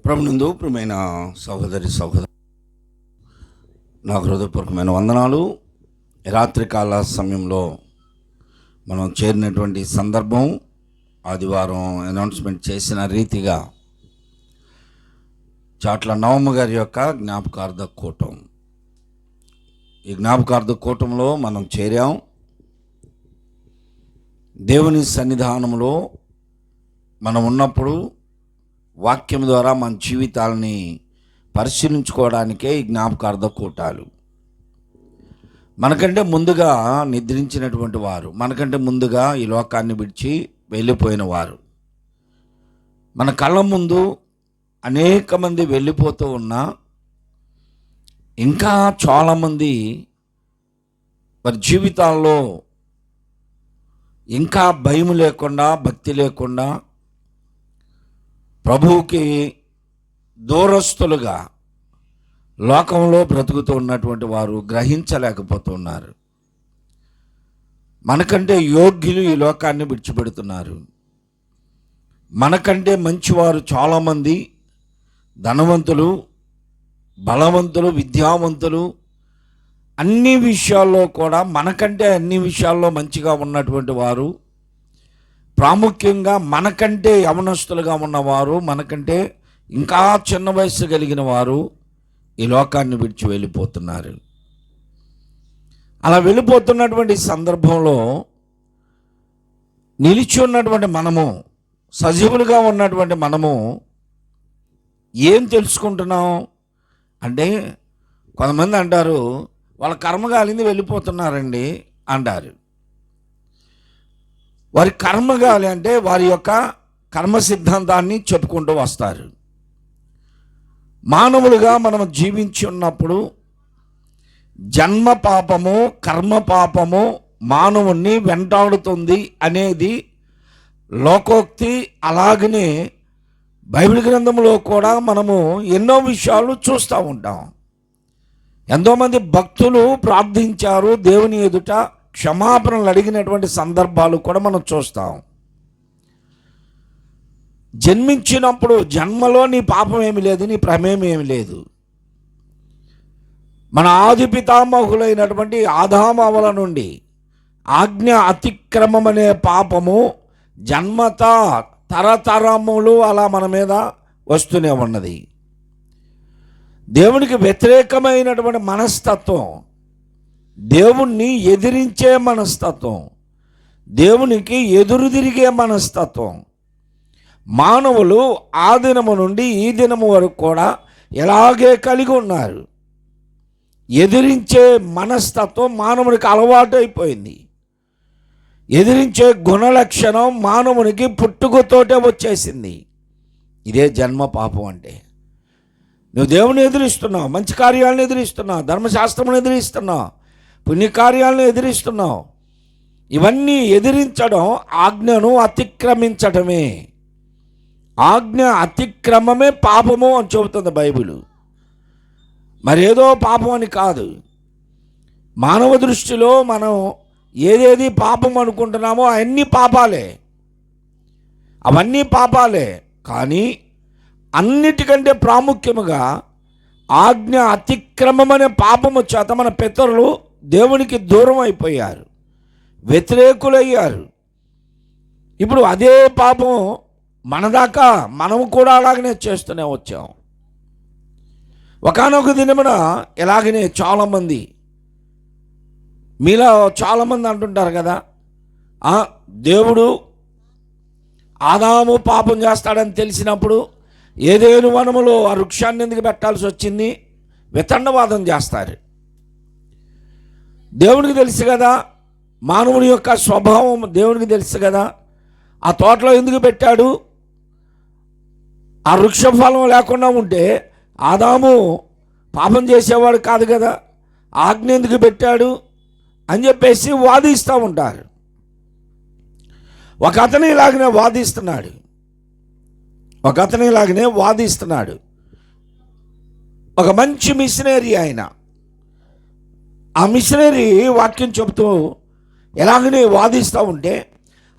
ప్రభునందు ప్రియమైన సహోదరి సహోదరు, నా హృదయపూర్వకమైన వందనాలు. రాత్రికాల సమయంలో మనం చేరినటువంటి సందర్భం, ఆదివారం అనౌన్స్మెంట్ చేసిన రీతిగా చాట్ల నవమ్మ గారి యొక్క జ్ఞాపకార్థ కూటం. ఈ జ్ఞాపకార్థ కూటంలో మనం చేరాం. దేవుని సన్నిధానంలో మనం ఉన్నప్పుడు వాక్యం ద్వారా మన జీవితాలని పరిశీలించుకోవడానికే ఈ జ్ఞాపకార్థ కూటాలు. మనకంటే ముందుగా నిద్రించినటువంటి వారు, మనకంటే ముందుగా ఈ లోకాన్ని విడిచి వెళ్ళిపోయిన వారు, మన కళ్ళ ముందు అనేక మంది వెళ్ళిపోతూ ఉన్నా ఇంకా చాలామంది వారి జీవితాల్లో ఇంకా భయం లేకుండా, భక్తి లేకుండా, ప్రభువుకి దూరస్తులుగా లోకంలో బ్రతుకుతూ ఉన్నటువంటి వారు గ్రహించలేకపోతున్నారు. మనకంటే యోగ్యులు ఈ లోకాన్ని విడిచిపెడుతున్నారు. మనకంటే మంచివారు చాలామంది, ధనవంతులు, బలవంతులు, విద్యావంతులు, అన్ని విషయాల్లో కూడా మనకంటే అన్ని విషయాల్లో మంచిగా ఉన్నటువంటి వారు, ప్రాముఖ్యంగా మనకంటే యవనస్తులుగా ఉన్నవారు, మనకంటే ఇంకా చిన్న వయసు కలిగిన వారు ఈ లోకాన్ని విడిచి వెళ్ళిపోతున్నారు. అలా వెళ్ళిపోతున్నటువంటి సందర్భంలో నిలిచి ఉన్నటువంటి మనము, సజీవులుగా ఉన్నటువంటి మనము ఏం తెలుసుకుంటున్నాం అంటే, కొంతమంది అంటారు వాళ్ళ కర్మగాలింది వెళ్ళిపోతున్నారండి అంటారు. వారి కర్మగాలి అంటే వారి యొక్క కర్మ సిద్ధాంతాన్ని చెప్పుకుంటూ వస్తారు. మానవులుగా మనం జీవించి ఉన్నప్పుడు జన్మ పాపము, కర్మ పాపము మానవుణ్ణి వెంటాడుతుంది అనేది లోకోక్తి. అలాగనే బైబిల్ గ్రంథంలో కూడా మనము ఎన్నో విషయాలు చూస్తూ ఉంటాం. ఎంతోమంది భక్తులు ప్రార్థించారు, దేవుని ఎదుట క్షమాపణలు అడిగినటువంటి సందర్భాలు కూడా మనం చూస్తాం. జన్మించినప్పుడు జన్మలో నీ పాపం ఏమి లేదు, నీ ప్రమేయం ఏమి లేదు. మన ఆది పితామహులైనటువంటి ఆదామవల నుండి ఆజ్ఞ అతిక్రమం అనే పాపము జన్మత తరతరములు అలా మన మీద వస్తూనే ఉన్నది. దేవునికి వ్యతిరేకమైనటువంటి మనస్తత్వం, దేవుణ్ణి ఎదిరించే మనస్తత్వం, దేవునికి ఎదురు తిరిగే మనస్తత్వం మానవులు ఆ దినము నుండి ఈ దినము వరకు కూడా ఎలాగే కలిగి ఉన్నారు. ఎదిరించే మనస్తత్వం మానవునికి అలవాటు అయిపోయింది. ఎదిరించే గుణలక్షణం మానవునికి పుట్టుకతోటే వచ్చేసింది. ఇదే జన్మ పాపం అంటే. నువ్వు దేవుని ఎదిరిస్తున్నావు, మంచి కార్యాలను ఎదిరిస్తున్నావు, ధర్మశాస్త్రమును ఎదిరిస్తున్నావు, పుణ్యకార్యాలను ఎదిరిస్తున్నావు. ఇవన్నీ ఎదిరించడం ఆజ్ఞను అతిక్రమించటమే. ఆజ్ఞ అతిక్రమమే పాపము అని చెబుతుంది బైబిల్. మరేదో పాపం అని కాదు. మానవ దృష్టిలో మనం ఏదేది పాపం అనుకుంటున్నామో అవన్నీ పాపాలే, అవన్నీ పాపాలే. కానీ అన్నిటికంటే ప్రాముఖ్యముగా ఆజ్ఞ అతిక్రమం అనే పాపము చేత మన పితరులు దేవునికి దూరం అయిపోయారు, వ్యతిరేకులయ్యారు. ఇప్పుడు అదే పాపం మనదాకా మనము కూడా అలాగనే చేస్తూనే వచ్చాం. ఒకానొక దినమున ఇలాగనే చాలామంది, మీలో చాలామంది అంటుంటారు కదా, దేవుడు ఆదాము పాపం చేస్తాడని తెలిసినప్పుడు ఏదేను వనములో ఆ వృక్షాన్ని ఎందుకు పెట్టాల్సి వచ్చింది, వితండవాదం చేస్తారు. దేవునికి తెలుసు కదా, మానవుని యొక్క స్వభావం దేవునికి తెలుసు కదా, ఆ తోటలో ఎందుకు పెట్టాడు, ఆ వృక్ష ఫలం లేకుండా ఉంటే ఆదాము పాపం చేసేవాడు కాదు కదా, ఆజ్ఞ ఎందుకు పెట్టాడు అని చెప్పేసి వాదిస్తూ ఉంటారు. ఒక అతను ఇలాగనే వాదిస్తున్నాడు. ఒక మంచి మిషనరీ ఆయన. ఆ మిషనరీ వాక్యం చెబుతూ ఎలాగనే వాదిస్తూ ఉంటే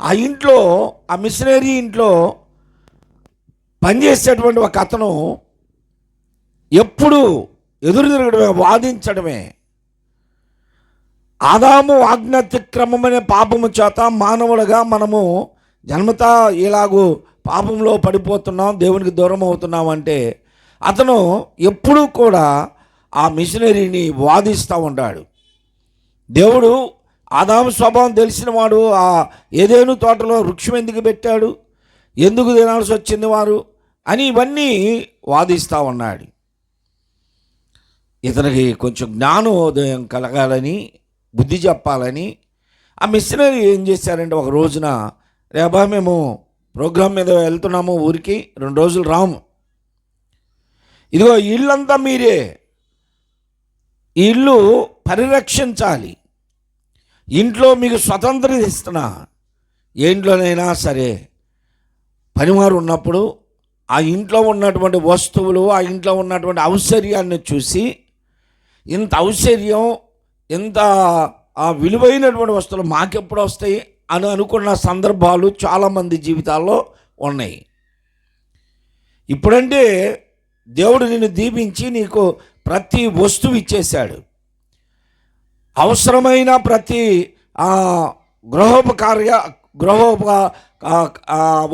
ఆ మిషనరీ ఇంట్లో పనిచేసేటువంటి ఒక అతను ఎప్పుడు ఎదురు తిరగడమే, వాదించడమే. ఆదాము ఆజ్ఞాతిక్రమమనే పాపము చేత మానవులుగా మనము జన్మతా ఇలాగూ పాపంలో పడిపోతున్నాం, దేవునికి దూరం అవుతున్నాం అంటే అతను ఎప్పుడూ కూడా ఆ మిషనరీని వాదిస్తూ ఉంటాడు. దేవుడు ఆదాము స్వభావం తెలిసిన వాడు. ఆ ఏదేను తోటలో వృక్షం ఎందుకు పెట్టాడు, ఎందుకు తినాల్సి వచ్చింది వారు అని ఇవన్నీ వాదిస్తూ ఉన్నాడు. ఇతనికి కొంచెం జ్ఞానోదయం కలగాలని, బుద్ధి చెప్పాలని ఆ మిషనరీ ఏం చేశారంటే, ఒక రోజున రేబా మేము ప్రోగ్రాం మీద వెళ్తున్నాము, ఊరికి 2 రోజులు రాము, ఇదిగో ఇల్లంతా మీరే, ఈ ఇల్లు పరిరక్షించాలి, ఇంట్లో మీకు స్వతంత్రత ఇస్తున్నా, ఏ ఇంట్లోనైనా సరే పనివారు ఉన్నప్పుడు ఆ ఇంట్లో ఉన్నటువంటి వస్తువులు, ఆ ఇంట్లో ఉన్నటువంటి ఔశ్వర్యాన్ని చూసి, ఇంత ఔశ్వర్యం, ఇంత విలువైనటువంటి వస్తువులు మాకెప్పుడు వస్తాయి అని అనుకున్న సందర్భాలు చాలామంది జీవితాల్లో ఉన్నాయి. ఇప్పుడంటే దేవుడు నిన్ను దీవించి నీకు ప్రతి వస్తువు ఇచ్చేశాడు. అవసరమైన ప్రతి గృహోప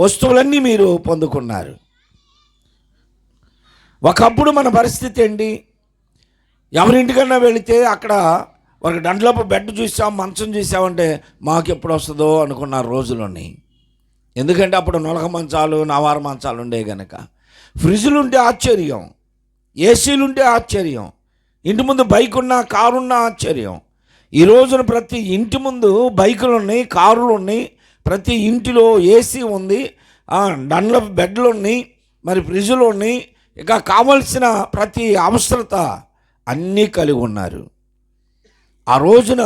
వస్తువులన్నీ మీరు పొందుకున్నారు. ఒకప్పుడు మన పరిస్థితి ఏంటి, ఎవరింటికన్నా వెళితే అక్కడ ఒక దండలోపు బెడ్ చూసాం, మంచం చూసామంటే మాకు ఎప్పుడు వస్తుందో అనుకున్న రోజులు ఉన్నాయి. ఎందుకంటే అప్పుడు నొలక మంచాలు, నవారు మంచాలు ఉండేవి కనుక. ఫ్రిడ్జ్లు ఉంటే ఆశ్చర్యం, ఏసీలు ఉంటే ఆశ్చర్యం, ఇంటి ముందు బైక్ ఉన్నా, కారు ఉన్నా ఆశ్చర్యం. ఈ రోజున ప్రతి ఇంటి ముందు బైకులు ఉన్నాయి, కారులు ఉన్నాయి, ప్రతి ఇంటిలో ఏసీ ఉంది, డండ్లప్ బెడ్లు ఉన్నాయి, మరి ఫ్రిడ్జ్లు ఉన్నాయి, ఇక కావలసిన ప్రతి అవసరత అన్నీ కలిగి ఉన్నారు. ఆ రోజున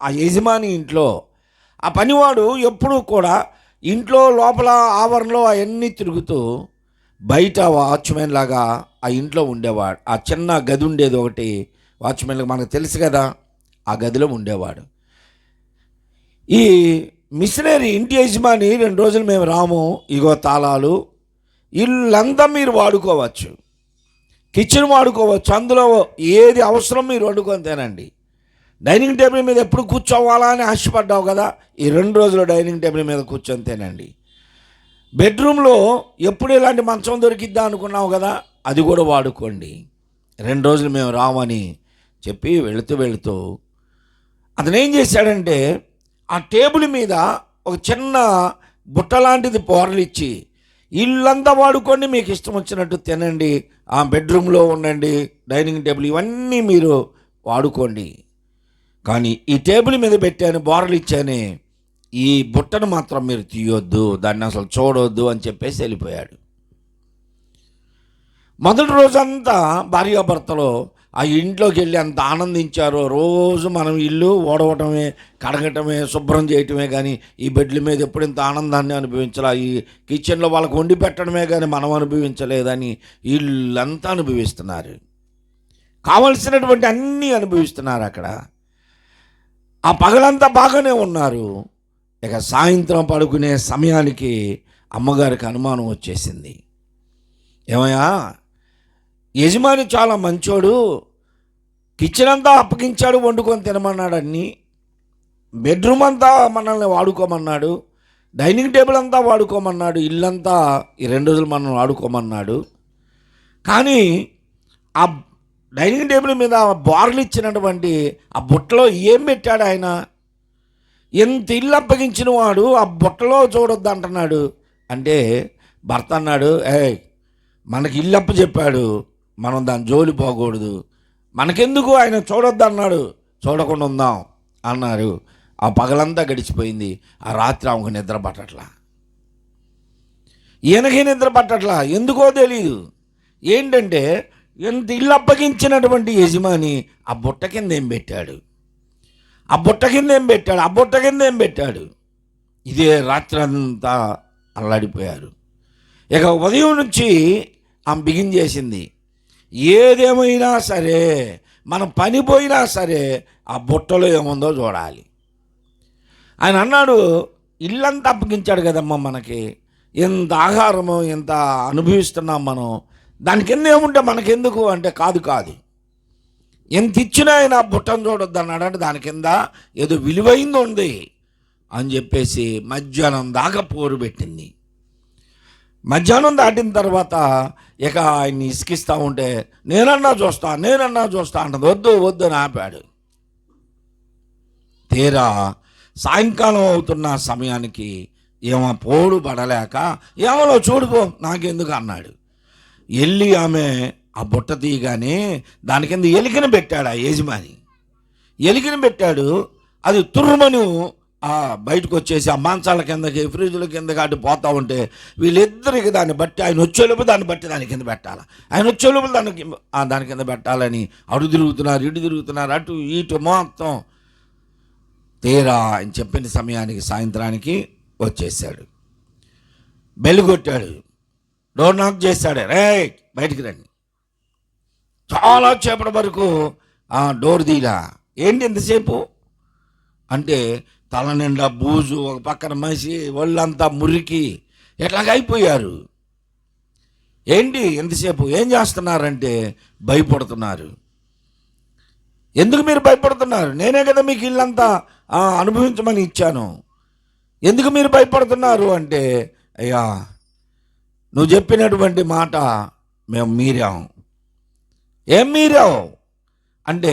ఆ యజమాని ఇంట్లో ఆ పనివాడు ఎప్పుడూ కూడా ఇంట్లో లోపల ఆవరణలో అవన్నీ తిరుగుతూ బయట వాచ్మెన్ లాగా ఆ ఇంట్లో ఉండేవాడు. ఆ చిన్న గది ఉండేది ఒకటి, వాచ్మెన్ మనకు తెలుసు కదా, ఆ గదిలో ఉండేవాడు. ఈ మిషనరీ ఇంటి యజమాని 2 రోజులు మేము రాము, ఇగో తాళాలు, ఇల్లంతా మీరు వాడుకోవచ్చు, కిచెన్ వాడుకోవచ్చు, అందులో ఏది అవసరం మీరు వండుకొని తినండి. డైనింగ్ టేబుల్ మీద ఎప్పుడు కూర్చోవాలా అని ఆశపడ్డావు కదా, ఈ 2 రోజులు డైనింగ్ టేబుల్ మీద కూర్చొని తినండి. బెడ్రూమ్లో ఎప్పుడు ఇలాంటి మంచం దొరికిద్దా అనుకున్నావు కదా, అది కూడా వాడుకోండి. 2 రోజులు మేము రామని చెప్పి వెళుతూ అతను ఏం చేశాడంటే, ఆ టేబుల్ మీద ఒక చిన్న బుట్ట లాంటిది పోరలిచ్చి, ఇల్లంతా వాడుకోండి, మీకు ఇష్టం వచ్చినట్టు తినండి, ఆ బెడ్రూమ్లో ఉండండి, డైనింగ్ టేబుల్ ఇవన్నీ మీరు వాడుకోండి, కానీ ఈ టేబుల్ మీద పెట్టాను, బోర్లు ఇచ్చానే, ఈ బుట్టను మాత్రం మీరు తీయొద్దు, దాన్ని అసలు చూడొద్దు అని చెప్పేసి వెళ్ళిపోయాడు. మొదటి రోజంతా భార్యాభర్తలో ఆ ఇంట్లోకి వెళ్ళి అంత ఆనందించారో. రోజు మనం ఇల్లు ఓడవటమే, కడగటమే, శుభ్రం చేయటమే, కానీ ఈ బెడ్ల మీద ఎప్పుడు ఇంత ఆనందాన్ని అనుభవించాలా, ఈ కిచెన్లో వాళ్ళకు వండి పెట్టడమే కానీ మనం అనుభవించలేదని ఇల్లంతా అనుభవిస్తున్నారు. కావలసినటువంటి అన్నీ అనుభవిస్తున్నారు అక్కడ. ఆ పగలంతా బాగానే ఉన్నారు. ఇక సాయంత్రం పడుకునే సమయానికి అమ్మగారికి అనుమానం వచ్చేసింది. ఏమయ్యా, యజమాని చాలా మంచోడు, కిచెన్ అంతా అప్పగించాడు, వండుకొని తినమన్నాడు, అన్నీ బెడ్రూమ్ అంతా మనల్ని వాడుకోమన్నాడు, డైనింగ్ టేబుల్ అంతా వాడుకోమన్నాడు, ఇల్లంతా ఈ 2 రోజులు మనం వాడుకోమన్నాడు. కానీ ఆ డైనింగ్ టేబుల్ మీద బోర్లు ఇచ్చినటువంటి ఆ బుట్టలో ఏం పెట్టాడు ఆయన? ఎంత ఇల్లు అప్పగించిన వాడు ఆ బుట్టలో చూడొద్దు అంటున్నాడు. అంటే భర్త అన్నాడు, మనకి ఇల్లు అప్ప చెప్పాడు, మనం దాని జోలి పోకూడదు, మనకెందుకు, ఆయన చూడొద్దు అన్నాడు, చూడకుండా ఉందాం అన్నారు. ఆ పగలంతా గడిచిపోయింది. ఆ రాత్రి ఆమెకు నిద్ర పట్టట్లా, ఈయనకి నిద్ర పట్టట్లా, ఎందుకో తెలీదు. ఏంటంటే ఎంత ఇల్లు అప్పగించినటువంటి యజమాని ఆ బుట్ట కింద ఏం పెట్టాడు, ఆ బుట్ట కింద ఏం పెట్టాడు, ఆ బుట్ట కింద ఏం పెట్టాడు, ఇదే రాత్రి అంతా అల్లాడిపోయారు. ఇక ఉదయం నుంచి ఆమె బిగిన్ చేసింది, ఏదేమైనా సరే మన పని పోయినా సరే ఆ బుట్టలో ఏముందో చూడాలి. ఆయన అన్నాడు, ఇల్లంతా అప్పగించాడు కదమ్మా మనకి, ఇంత ఆహారము ఇంత అనుభవిస్తున్నాం మనం, దాని కింద ఏముంటే మనకెందుకు అంటే కాదు, ఎంత ఇచ్చినా ఆయన బుట్టను చూడొద్దు అన్నాడు. అంటే దాని కింద ఏదో విలువైంది ఉంది అని చెప్పేసి మధ్యాహ్నం దాకా పోరు పెట్టింది. మధ్యాహ్నం దాటిన తర్వాత ఇక ఆయన్ని ఇసుకిస్తూ ఉంటే నేనన్నా చూస్తా అంటది. వద్దు అని ఆపాడు. తీరా సాయంకాలం అవుతున్న సమయానికి ఏమో పోడు పడలేక ఏమో చూడుకో నాకెందుకు అన్నాడు. వెళ్ళి ఆమె ఆ బుట్ట తీయగానే దాని కింద ఎలికని పెట్టాడు. ఆ యజమాని ఎలికని పెట్టాడు. అది తుర్రుమను బయటకు వచ్చేసి ఆ మాంసాల కిందకి ఫ్రిడ్జ్ల కిందకి అటు పోతూ ఉంటే వీళ్ళిద్దరికి దాన్ని బట్టి ఆయన వచ్చేలోపు దాన్ని బట్టి దాని కింద పెట్టాలి, ఆయన వచ్చేలోపు దాని కింద పెట్టాలని అటు తిరుగుతున్నారు అటు ఇటు మొత్తం. తీరా ఆయన చెప్పిన సమయానికి సాయంత్రానికి వచ్చేసాడు. బెల్ కొట్టాడు, డోర్ నాక్ చేశాడు. రే బయటికి రండి. చాలా సేపటి వరకు డోర్ తీలా. ఏంటి ఎంతసేపు అంటే తల నిండా బూజు, ఒక పక్కన మసి, ఒళ్ళంతా మురికి, ఎట్లాగైపోయారు. ఏంటి ఎంతసేపు ఏం చేస్తున్నారంటే భయపడుతున్నారు. ఎందుకు మీరు భయపడుతున్నారు? నేనే కదా మీకు ఇల్లంతా అనుభవించమని ఇచ్చాను, ఎందుకు మీరు భయపడుతున్నారు అంటే, అయ్యా నువ్వు చెప్పినటువంటి మాట మేము మీరాం. ఏం మీరావు అంటే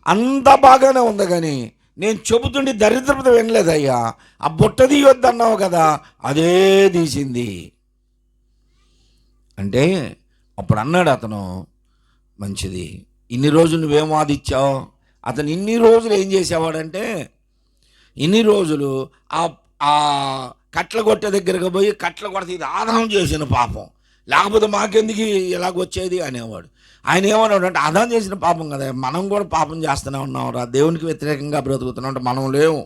అంతా బాగానే ఉంది, కానీ నేను చెబుతుండే దరిద్రత వినలేదయ్యా. ఆ బుట్ట తీయొద్దు అన్నావు కదా, అదే తీసింది అంటే. అప్పుడు అన్నాడు అతను, మంచిది, ఇన్ని రోజులు నువ్వేం వాదిచ్చావు. అతను ఇన్ని రోజులు ఏం చేసేవాడంటే, ఇన్ని రోజులు ఆ కట్ల కొట్టే దగ్గరకు పోయి కట్ల కొడితే ఇది ఆదాయం చేసిన పాపం, లేకపోతే మాకెందుకు ఇలాగొచ్చేది అనేవాడు. ఆయన ఏమన్నాడు అంటే, ఆదాయం చేసిన పాపం కదా, మనం కూడా పాపం చేస్తూనే ఉన్నాం రా, దేవునికి వ్యతిరేకంగా బ్రతుకుతున్నాం అంటే మనం లేవు.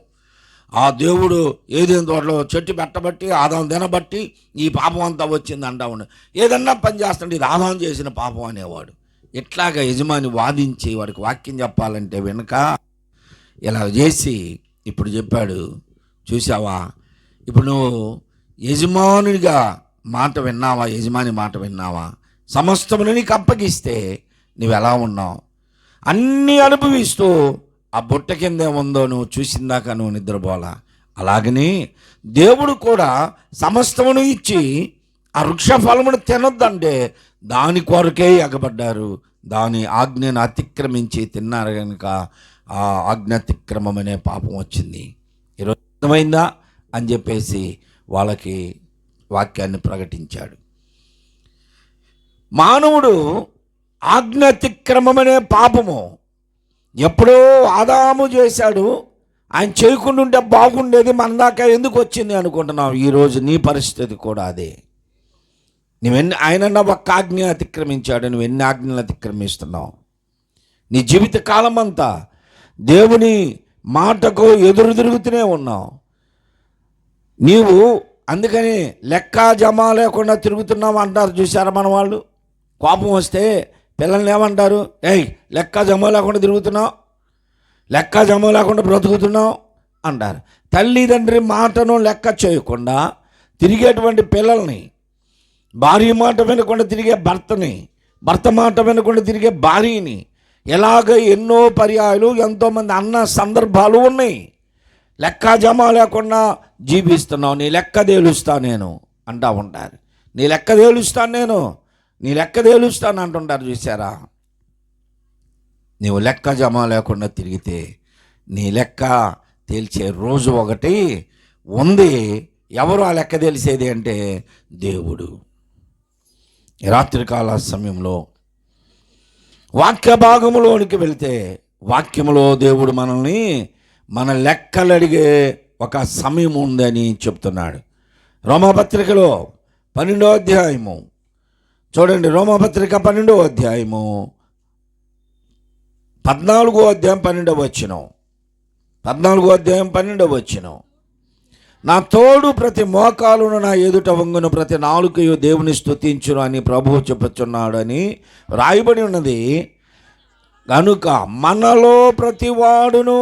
ఆ దేవుడు ఏదైనా తోటలో చెట్టు పెట్టబట్టి ఆదాయం తినబట్టి ఈ పాపం అంతా వచ్చింది అంటా ఉండే. ఏదన్నా పని చేస్తుంటే ఇది ఆదాయం చేసిన పాపం అనేవాడు. ఇట్లాగా యజమాని వాదించి వాడికి వాక్యం చెప్పాలంటే వెనుక ఇలా చేసి ఇప్పుడు చెప్పాడు, చూసావా ఇప్పుడు నువ్వు యజమానుడిగా మాట విన్నావా, యజమాని మాట విన్నావా, సమస్తమును నీకు అప్పగిస్తే నువ్వు ఎలా ఉన్నావు, అన్నీ అనుభవిస్తూ ఆ బుట్ట కింద ఏముందో నువ్వు చూసిందాక నువ్వు నిద్రపోలా. అలాగని దేవుడు కూడా సమస్తమును ఇచ్చి ఆ వృక్ష ఫలమును తినొద్దంటే దాని కొరకే ఎగబడ్డారు, దాని ఆజ్ఞను అతిక్రమించి తిన్నారు కనుక ఆ ఆజ్ఞాతిక్రమం అనే పాపం వచ్చింది. ఈరోజు అర్థమైందా అని చెప్పేసి వాళ్ళకి వాక్యాన్ని ప్రకటించాడు. మానవుడు ఆజ్ఞాతిక్రమం అనే పాపము ఎప్పుడో ఆదాము చేశాడు, ఆయన చేయకుండా ఉంటే బాగుండేది, మన దాకా ఎందుకు వచ్చింది అనుకుంటున్నావు. ఈరోజు నీ పరిస్థితి కూడా అదే. ఆయనన్నా ఒక్క ఆజ్ఞ అతిక్రమించాడు, నువ్వు ఎన్ని ఆజ్ఞలు అతిక్రమిస్తున్నావు. నీ జీవిత కాలం అంతా దేవుని మాటకు ఎదురు తిరుగుతూనే ఉన్నావు నీవు. అందుకని లెక్క జమ లేకుండా తిరుగుతున్నావు అంటారు చూసారా మన వాళ్ళు. కోపం వస్తే పిల్లల్ని ఏమంటారు, ఏయ్ లెక్క జమ లేకుండా తిరుగుతున్నావు, లెక్క జమ లేకుండా బ్రతుకుతున్నావు అంటారు. తల్లిదండ్రి మాటను లెక్క చేయకుండా తిరిగేటువంటి పిల్లల్ని, భార్య మాట వినకుండా తిరిగే భర్తని, భర్త మాట వినకుండా తిరిగే భార్యని, ఎలాగ ఎన్నో పర్యాయాలు ఎంతోమంది అన్న సందర్భాలు ఉన్నాయి. లెక్క జమ లేకుండా జీవిస్తున్నావు, నీ లెక్క తేలుస్తా నేను అంటూ ఉంటారు. నీ లెక్క తేలుస్తాను నేను, నీ లెక్క తేలుస్తాను అంటుంటారు చూసారా. నీవు లెక్క జమ లేకుండా తిరిగితే నీ లెక్క తేల్చే రోజు ఒకటి ఉంది. ఎవరు ఆ లెక్క తెలిసేది అంటే దేవుడు. రాత్రికాల సమయంలో వాక్య భాగంలోనికి వెళితే వాక్యములో దేవుడు మనల్ని మన లెక్కలు అడిగే ఒక సమయం ఉందని చెప్తున్నాడు. రోమాపత్రికలో 12వ అధ్యాయము చూడండి, రోమాపత్రిక 12వ అధ్యాయము 14వ అధ్యాయం 12వ వచనం, 14వ అధ్యాయం 12వ వచనం. నా తోడు ప్రతి మోకాలును నా ఎదుట వంగును, ప్రతి నాలుకయు దేవుని స్తుతించును అని ప్రభువు చెప్పుచున్నాడు అని రాయబడి ఉన్నది. కనుక మనలో ప్రతి వాడును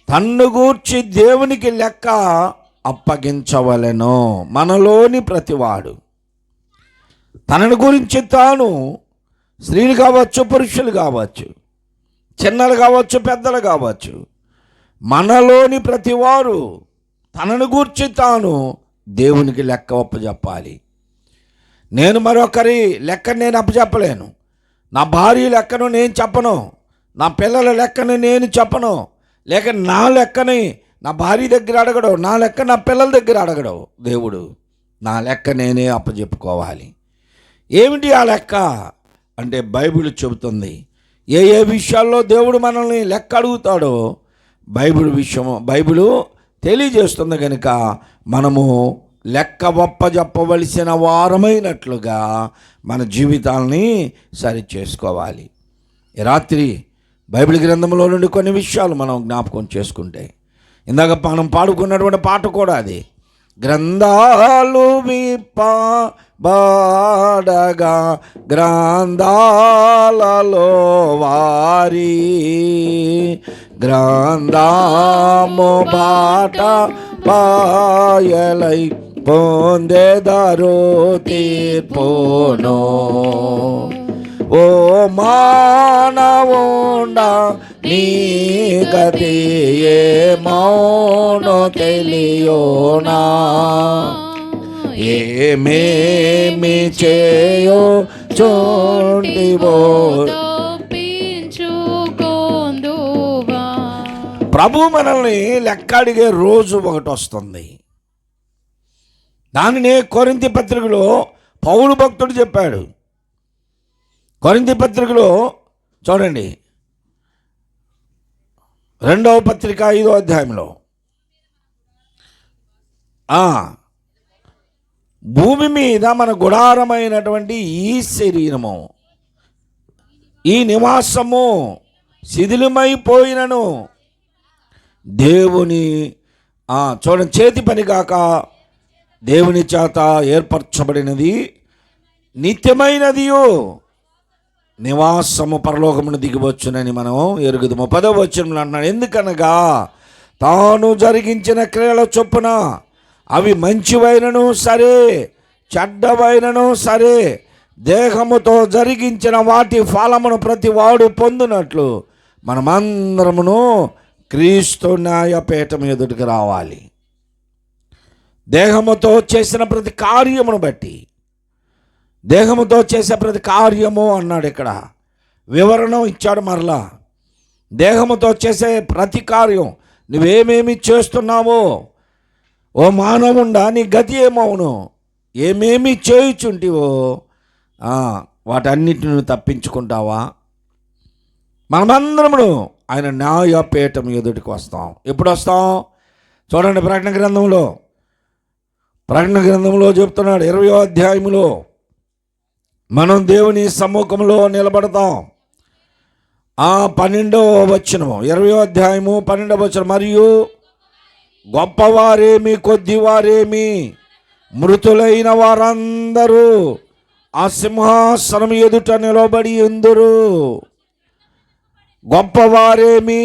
తన్ను గూర్చి దేవునికి లెక్క అప్పగించవలెను. మనలోని ప్రతివాడు తనని గురించి తాను, స్త్రీలు కావచ్చు, పురుషులు కావచ్చు, చిన్నలు కావచ్చు, పెద్దలు కావచ్చు, మనలోని ప్రతివారు తనను గూర్చి తాను దేవునికి లెక్క అప్పచెప్పాలి. నేను మరొకరి లెక్కను నేను అప్పచెప్పలేను. నా భార్య లెక్కను నేను చెప్పను, నా పిల్లల లెక్కను నేను చెప్పను, లేక నా లెక్కని నా భార్య దగ్గర అడగడు, నా లెక్క నా పిల్లల దగ్గర అడగడు. దేవుడు నా లెక్క నేనే అప్పచెప్పుకోవాలి. ఏమిటి ఆ లెక్క అంటే బైబిల్ చెబుతుంది. ఏ ఏ విషయాల్లో దేవుడు మనల్ని లెక్క అడుగుతాడో బైబిల్ తెలియజేస్తుంది. కనుక మనము లెక్క ఒప్పజెప్పవలసిన వారమైనట్లుగా మన జీవితాలని సరి చేసుకోవాలి. ఈ రాత్రి బైబిల్ గ్రంథంలో నుండి కొన్ని విషయాలు మనం జ్ఞాపకం చేసుకుంటే, ఇందాక మనం పాడుకున్నటువంటి పాట కూడా అది, గ్రంథాలు విప్పబడగా గ్రంథాలలో వారి గ్రంథము బాట పాయలై పొందెదరు తీర్పును. ఓ మానవుండా నీ గతి ఏమౌనో తెలియోనా, ఏమేమి చేయో చూండివో ప్రభు మనల్ని లెక్క అడిగే రోజు ఒకటి వస్తుంది. దానినే కొరింథీ పత్రికలో పౌలు భక్తుడు చెప్పాడు. కొరింథీ పత్రికలో చూడండి, 2వ పత్రిక 5వ అధ్యాయంలో, భూమి మీద మన గుడారమైనటువంటి ఈ శరీరము, ఈ నివాసము శిథిలమైపోయినను దేవుని చూడండి, చేతి పని కాక దేవుని చేత ఏర్పరచబడినది, నిత్యమైనదియు నివాసము పరలోకమును దిగివచ్చునని మనం ఎరుగుదము. 10వ వచనంలో అన్నాడు, ఎందుకనగా తాను జరిగించిన క్రియల చొప్పున అవి మంచివైనను సరే, చెడ్డవైనను సరే, దేహముతో జరిగించిన వాటి ఫలమును ప్రతి వాడు పొందినట్లు మనమందరమును క్రీస్తు న్యాయపీఠం ఎదుటికి రావాలి. దేహముతో చేసిన ప్రతి కార్యమును బట్టి, దేహముతో చేసే ప్రతి కార్యము అన్నాడు, ఇక్కడ వివరణ ఇచ్చాడు. మరలా దేహముతో చేసే ప్రతి కార్యం, నువ్వేమేమి చేస్తున్నావో ఓ మానవుండా నీ గతి ఏమవును, ఏమేమి చేయుచుంటివో వాటన్నిటిని తప్పించుకుంటావా? మనమందరమును ఆయన న్యాయపీఠం ఎదుటికి వస్తాం. ఎప్పుడు వస్తాం చూడండి, ప్రకటన గ్రంథంలో చెప్తున్నాడు, 20వ అధ్యాయంలో మనం దేవుని సమ్ముఖంలో నిలబడతాం. 12వ వచనము, 20వ అధ్యాయము 12వ వచనం, మరియు గొప్పవారేమి కొద్దివారేమి మృతులైన వారందరూ ఆ సింహాసనం ఎదుట నిలబడి ఉందురు. గొప్పవారేమి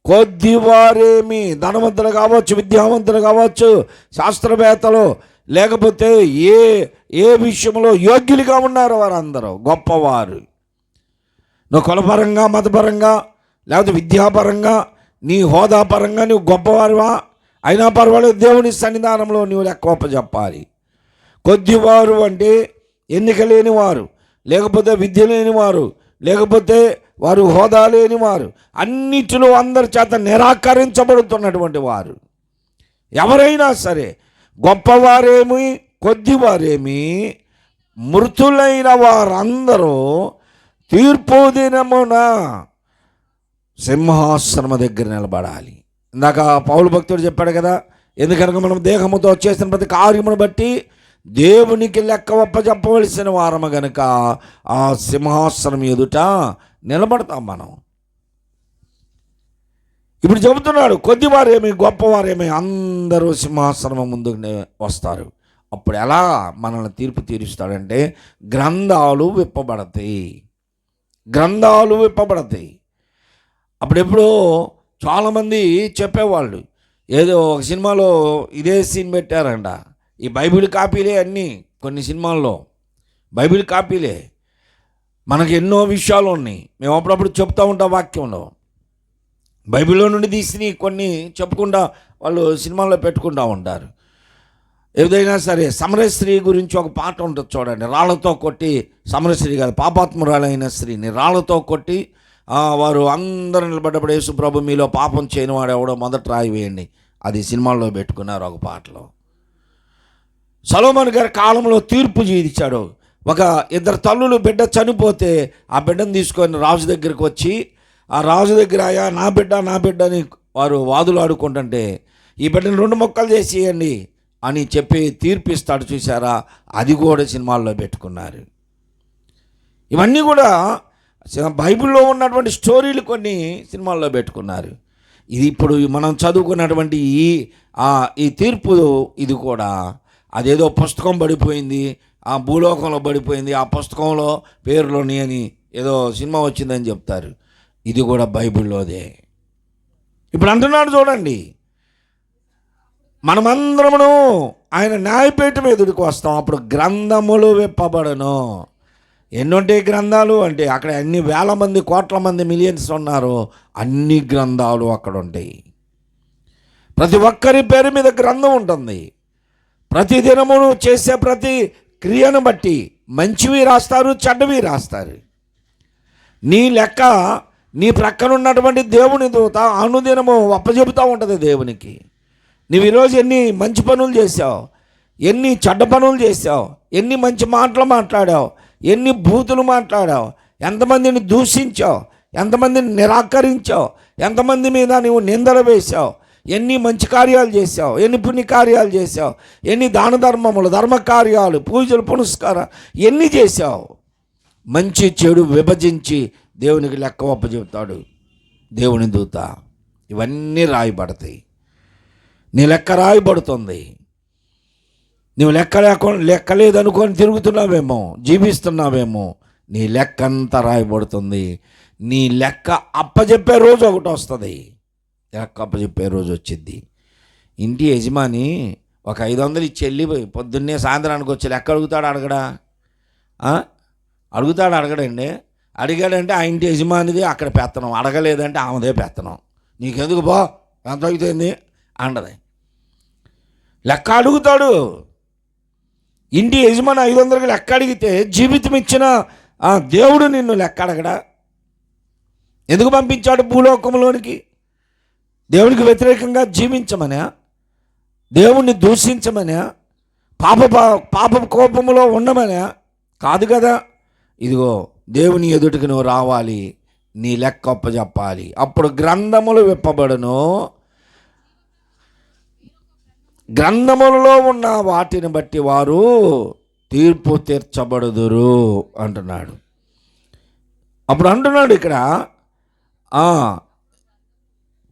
కొద్దివారేమి, ధనవంతులు కావచ్చు, విద్యావంతులు కావచ్చు, శాస్త్రవేత్తలు, లేకపోతే ఏ విషయంలో యోగ్యులుగా ఉన్నారు వారందరూ గొప్పవారు. నువ్వు కులపరంగా, మతపరంగా, లేకపోతే విద్యాపరంగా, నీ హోదాపరంగా నువ్వు గొప్పవారువా అయినా పర్వాలేదు, దేవుని సన్నిధానంలో నువ్వు లెక్క అప్పచెప్పాలి. కొద్దివారు అంటే ఎన్నిక లేనివారు, లేకపోతే విద్య లేనివారు, లేకపోతే వారు హోదా లేనివారు, అన్నిటిలో అందరి చేత నిరాకరించబడుతున్నటువంటి వారు ఎవరైనా సరే, గొప్పవారేమి కొద్దివారేమి మృతులైన వారందరూ తీర్పు దినమున సింహాసనము దగ్గర నిలబడాలి. ఇందాక పౌలు భక్తుడు చెప్పాడు కదా, ఎందుకనగా మనం దేహముతో చేసిన ప్రతి కార్యమును బట్టి దేవునికి లెక్క అప్పచెప్పవలసిన వారము గనుక ఆ సింహాసనం ఎదుట నిలబడతాం మనం. ఇప్పుడు చెబుతున్నాడు, కొద్దివారేమి గొప్పవారేమి అందరూ సింహాసనం ముందుకు వస్తారు. అప్పుడు ఎలా మనల్ని తీర్పు తీరుస్తాడంటే, గ్రంథాలు విప్పబడతాయి. అప్పుడెప్పుడో చాలామంది చెప్పేవాళ్ళు, ఏదో ఒక సినిమాలో ఇదే సీన్ పెట్టారంట. ఈ బైబిల్ కాపీలే అన్నీ, కొన్ని సినిమాల్లో బైబిల్ కాపీలే. మనకు ఎన్నో విషయాలు ఉన్నాయి, మేము అప్పుడప్పుడు చెప్తూ ఉంటాం వాక్యంలో. బైబిల్లో నుండి తీసి కొన్ని చెప్పుకుంటా వాళ్ళు సినిమాల్లో పెట్టుకుంటూ ఉంటారు. ఏదైనా సరే సమరస్త్రీ గురించి ఒక పాట ఉంటుంది చూడండి. రాళ్లతో కొట్టి, సమరస్త్రీ కాదు, పాపాత్మురాలైన స్త్రీని రాళ్లతో కొట్టి వారు అందరూ నిలబడ్డప్పుడు, యేసు ప్రభు మీలో పాపం చేయని వాడు ఎవడో మొదట రాయి వేయండి, అది సినిమాల్లో పెట్టుకున్నారు ఒక పాటలో. సొలొమోను గారి కాలంలో తీర్పు ఇచ్చాడు. ఒక ఇద్దరు తల్లులు బిడ్డ చనిపోతే ఆ బిడ్డను తీసుకొని రాజు దగ్గరికి వచ్చి, ఆ రాజు దగ్గర అయ్యా నా బిడ్డ అని వారు వాదులు ఆడుకుంటుంటే, ఈ బిడ్డను 2 ముక్కలు చేసేయండి అని చెప్పి తీర్పిస్తాడు చూసారా, అది కూడా సినిమాల్లో పెట్టుకున్నారు. ఇవన్నీ కూడా బైబిల్లో ఉన్నటువంటి స్టోరీలు కొన్ని సినిమాల్లో పెట్టుకున్నారు. ఇది ఇప్పుడు మనం చదువుకున్నటువంటి ఈ తీర్పు, ఇది కూడా అదేదో పుస్తకం పడిపోయింది, ఆ భూలోకంలో పడిపోయింది, ఆ పుస్తకంలో పేర్లోని అని ఏదో సినిమా వచ్చిందని చెప్తారు. ఇది కూడా బైబిల్లోదే. ఇప్పుడు అంటున్నాడు చూడండి, మనమందరమును ఆయన న్యాయపీఠం ఎదుటికి వస్తాం, అప్పుడు గ్రంథములు విప్పబడను. ఎన్నుంటాయి గ్రంథాలు అంటే, అక్కడ ఎన్ని వేల మంది, కోట్ల మంది, మిలియన్స్ ఉన్నారు, అన్ని గ్రంథాలు అక్కడ ఉంటాయి. ప్రతి ఒక్కరి పేరు మీద గ్రంథం ఉంటుంది. ప్రతి దినమును చేసే ప్రతి క్రియను బట్టి మంచివి రాస్తారు, చెడ్డవి రాస్తారు. నీ లెక్క నీ ప్రక్కన ఉన్నటువంటి దేవుని దూత అనుదినము అప్పచెబుతూ ఉంటుంది దేవునికి. నువ్వు ఈరోజు ఎన్ని మంచి పనులు చేసావు, ఎన్ని చెడ్డ పనులు చేసావు, ఎన్ని మంచి మాటలు మాట్లాడావు, ఎన్ని బూతులు మాట్లాడావు, ఎంతమందిని దూషించావు, ఎంతమందిని నిరాకరించావు, ఎంతమంది మీద నువ్వు నిందలు వేశావు, ఎన్ని మంచి కార్యాలు చేశావు, ఎన్ని పుణ్య కార్యాలు చేశావు, ఎన్ని దాన ధర్మములు, ధర్మకార్యాలు, పూజలు, పునస్కారాలు ఎన్ని చేశావు. మంచి చెడు విభజించి దేవునికి లెక్క అప్పచెబుతాడు దేవుని దూత. ఇవన్నీ రాయబడతాయి. నీ లెక్క రాయబడుతుంది. నువ్వు లెక్క లేదనుకొని తిరుగుతున్నావేమో, జీవిస్తున్నావేమో, నీ లెక్క అంతా రాయబడుతుంది. నీ లెక్క అప్పచెప్పే రోజు ఒకటి వస్తుంది. లెక్క అప్పచెప్పే రోజు వచ్చింది. ఇంటి యజమాని ఒక 500 ఇచ్చి వెళ్ళిపోయి పొద్దున్నే సాయంత్రానికి వచ్చి లెక్క అడుగుతాడా? అడగడండి. అడిగాడంటే ఆ ఇంటి యజమానిది అక్కడ పెత్తనం, అడగలేదంటే ఆమెదే పెత్తనం. నీకెందుకు బా, ఎంత అవుతుంది అంటది. లెక్క అడుగుతాడు. ఇంటి యజమాని 500కి లెక్క అడిగితే జీవితం ఇచ్చిన ఆ దేవుడు నిన్ను లెక్క అడగడా? ఎందుకు పంపించాడు భూలోకంలోనికి? దేవునికి వ్యతిరేకంగా జీవించమనా? దేవుణ్ణి దూషించమనా? పాప కోపములో ఉండమనా? కాదు కదా. ఇదిగో దేవుని ఎదుటికి నువ్వు రావాలి, నీ లెక్క అప్పచెప్పాలి. అప్పుడు గ్రంథములు విప్పబడును, గ్రంథములలో ఉన్న వాటిని బట్టి వారు తీర్పు తీర్చబడుదురు అంటున్నాడు. అప్పుడు అంటున్నాడు ఇక్కడ,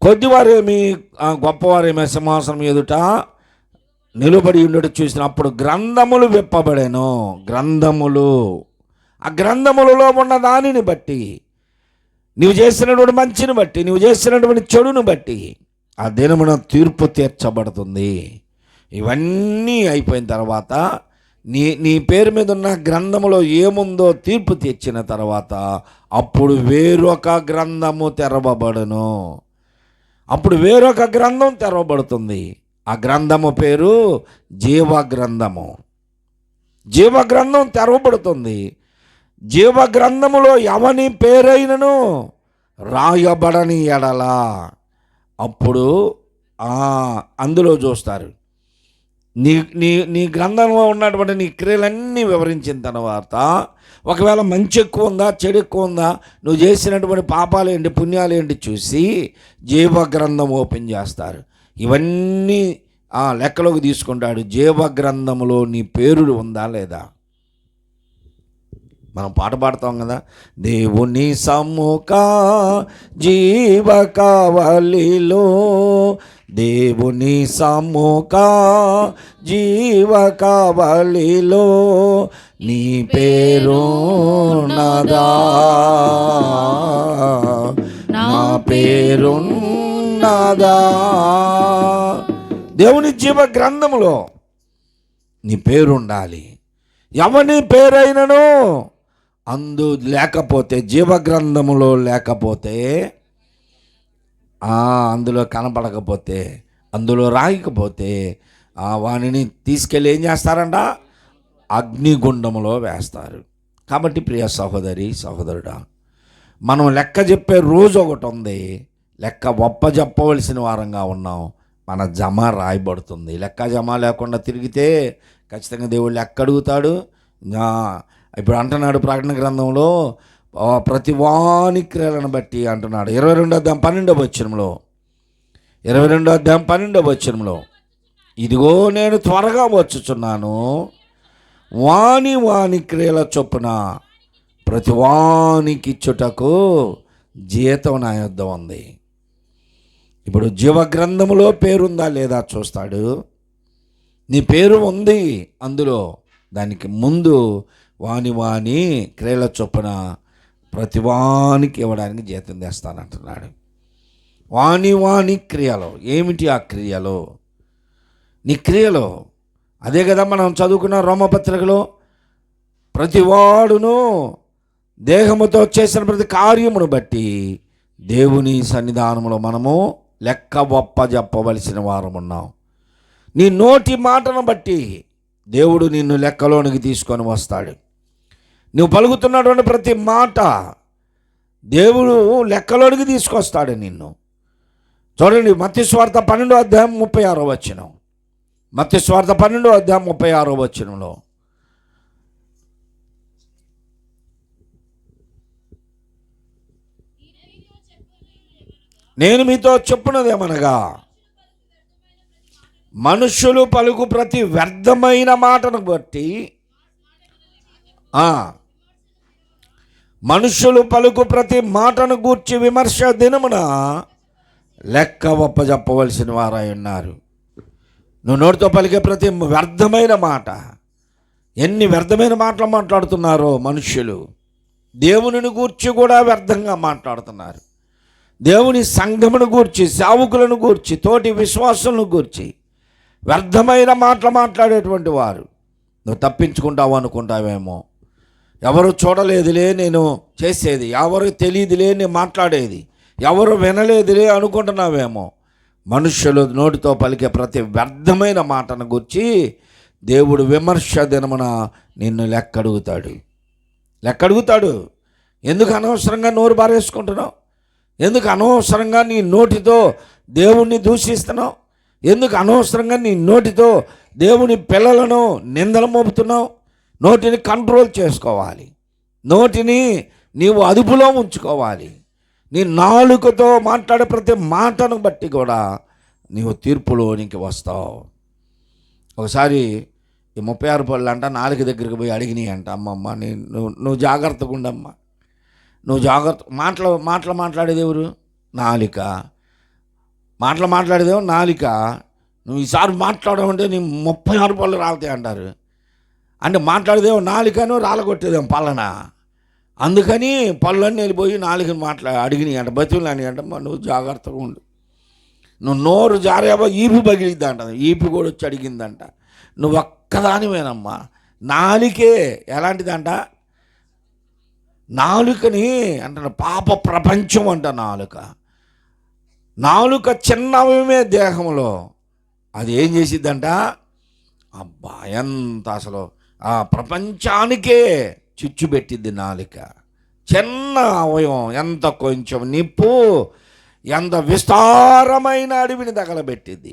కొద్దివారేమి గొప్పవారేమి సింహాసనం ఎదుట నిలబడి ఉండటం చూసినప్పుడు గ్రంథములు విప్పబడెను. గ్రంథములు, ఆ గ్రంథములలో ఉన్న దానిని బట్టి, నువ్వు చేసినటువంటి మంచిని బట్టి, నువ్వు చేసినటువంటి చెడును బట్టి ఆ దినమున తీర్పు తీర్చబడుతుంది. ఇవన్నీ అయిపోయిన తర్వాత నీ పేరు మీద ఉన్న గ్రంథములో ఏముందో తీర్పు తీర్చిన తర్వాత అప్పుడు వేరొక గ్రంథము తెరవబడును. అప్పుడు వేరొక గ్రంథం తెరవబడుతుంది. ఆ గ్రంథము పేరు జీవగ్రంథము. జీవగ్రంథం తెరవబడుతుంది. జీవగ్రంథములో ఎవని పేరైనను రాయబడని ఎడల అప్పుడు అందులో చూస్తారు. నీ గ్రంథంలో ఉన్నటువంటి నీ క్రియలన్నీ వివరించిన తర్వాత ఒకవేళ మంచి ఎక్కువ ఉందా, చెడు ఎక్కువ ఉందా, నువ్వు చేసినటువంటి పాపాలు ఏంటి, పుణ్యాలు ఏంటి చూసి జీవగ్రంథం ఓపెన్ చేస్తారు. ఇవన్నీ లెక్కలోకి తీసుకుంటాడు. జీవగ్రంథములో నీ పేరు ఉందా లేదా? మనం పాట పాడతాం కదా, దేవుని సమ్ముఖ జీవ కావలిలో, దేవుని సమ్ముఖ జీవ కావలిలో నీ పేరు నదా, నా పేరున్నదా, ఉన్నదా. దేవుని జీవ గ్రంథములో నీ పేరు ఉండాలి. ఎవని పేరైనను లేకపోతే, జీవ గ్రంథములో లేకపోతే, అందులో కనపడకపోతే, అందులో రాయకపోతే వానిని తీసుకెళ్ళి ఏం చేస్తారంట? అగ్నిగుండములో వేస్తారు. కాబట్టి ప్రియ సహోదరి సహోదరుడా, మనం లెక్క చెప్పే రోజు ఒకటి ఉంది. లెక్క చెప్పవలసిన వారంగా ఉన్నాం. మన జమ రాయబడుతుంది. లెక్క జమ లేకుండా తిరిగితే ఖచ్చితంగా దేవుడు లెక్క అడుగుతాడు. ఇప్పుడు అంటున్నాడు ప్రకటన గ్రంథంలో, ప్రతి వాని క్రియలను బట్టి అంటున్నాడు. 22వ వచనంలో ఇదిగో నేను త్వరగా వచ్చుచున్నాను, వాని క్రియల చొప్పున ప్రతి వానికి ఇచ్చుటకు జీతం నా యొద్ద ఉంది. ఇప్పుడు జీవ గ్రంథములో పేరుందా లేదా చూస్తాడు. నీ పేరు ఉంది అందులో, దానికి ముందు వాని క్రియల చొప్పున ప్రతి వానికి ఇవ్వడానికి జీతం తెస్తానంటున్నాడు. వాని క్రియలో ఏమిటి? ఆ క్రియలో, నీ క్రియలో అదే కదా మనం చదువుకున్న రోమపత్రికలో, ప్రతి వాడును దేహముతో చేసిన ప్రతి కార్యమును బట్టి దేవుని సన్నిధానంలో మనము లెక్క చెప్పవలసిన వారం ఉన్నాం. నీ నోటి మాటను బట్టి దేవుడు నిన్ను లెక్కలోనికి తీసుకొని వస్తాడు. నువ్వు పలుకుతున్నటువంటి ప్రతి మాట దేవుడు లెక్కలోనికి తీసుకొస్తాడు నిన్ను. చూడండి, మత్తయి సువార్త 12:36. మత్తయి సువార్త 12:36 నేను మీతో చెప్పున్నదేమనగా, మనుష్యులు పలుకు ప్రతి వ్యర్థమైన మాటను బట్టి మనుష్యులు పలుకు ప్రతి మాటను గూర్చి విమర్శ దినమున లెక్క చెప్పవలసిన వారై ఉన్నారు. నువ్వు నోటితో పలికే ప్రతి వ్యర్థమైన మాట, ఎన్ని వ్యర్థమైన మాటలు మాట్లాడుతున్నారో మనుష్యులు. దేవునిని గూర్చి కూడా వ్యర్థంగా మాట్లాడుతున్నారు. దేవుని సంఘమును గూర్చి, సేవకులను గూర్చి, తోటి విశ్వాసులను గూర్చి వ్యర్థమైన మాటలు మాట్లాడేటువంటి వారు. నువ్వు తప్పించుకుంటావు అనుకుంటావేమో. ఎవరు చూడలేదులే నేను చేసేది, ఎవరు తెలియదులే నేను మాట్లాడేది, ఎవరు వినలేదులే అనుకుంటున్నావేమో. మనుష్యులు నోటితో పలికే ప్రతి వ్యర్థమైన మాటను గురించి దేవుడు విమర్శ దినమున నిన్ను లెక్కడుగుతాడు. ఎందుకు అనవసరంగా నోరు బారేసుకుంటున్నావు? ఎందుకు అనవసరంగా నీ నోటితో దేవుణ్ణి దూషిస్తున్నావు? ఎందుకు అనవసరంగా నీ నోటితో దేవుని పిల్లలను నిందలు మోపుతున్నావు? నోటిని కంట్రోల్ చేసుకోవాలి. నోటిని నీవు అదుపులో ఉంచుకోవాలి. నీ నాలుకతో మాట్లాడే ప్రతి మాటను బట్టి కూడా నీవు తీర్పులోనికి వస్తావు. ఒకసారి ఈ 36 పళ్ళు అంట నాలుక దగ్గరికి పోయి అడిగినాయి అంట, అమ్మమ్మ నువ్వు జాగ్రత్తగా ఉండమ్మా, నువ్వు జాగ్రత్త. మాట్లాడేది ఎవరు? నాలిక. మాట్లాడేదేమో నాలిక. నువ్వు ఈసారి మాట్లాడమంటే నీ 36 పళ్ళు రాలుతాయి అంటారు. అంటే మాట్లాడేదేమో నాలికను, రాలగొట్టేదేమో పళ్ళన. అందుకని పళ్ళన్నీ వెళ్ళిపోయి నాలుకని అడిగినాయి అంట, బతుకులని అంట, నువ్వు జాగ్రత్తగా ఉండు, నువ్వు నోరు జారేవో ఈపు పగిలిద్ది అంట. ఈపు కూడా వచ్చి అడిగిందంట. నువ్వు ఒక్కదానివేనమ్మా. నాలికే ఎలాంటిదంట? నాలుకని అంట పాప ప్రపంచం అంట. నాలుక చిన్నవమే దేహంలో. అది ఏం చేసిద్దంట? అబ్బా ఎంత అసలు ఆ ప్రపంచానికే చిచ్చు పెట్టిద్ది నాలుక. చిన్న అవయవం, ఎంత కొంచెం నిప్పు ఎంత విస్తారమైన అడవిని తగలబెట్టిద్ది.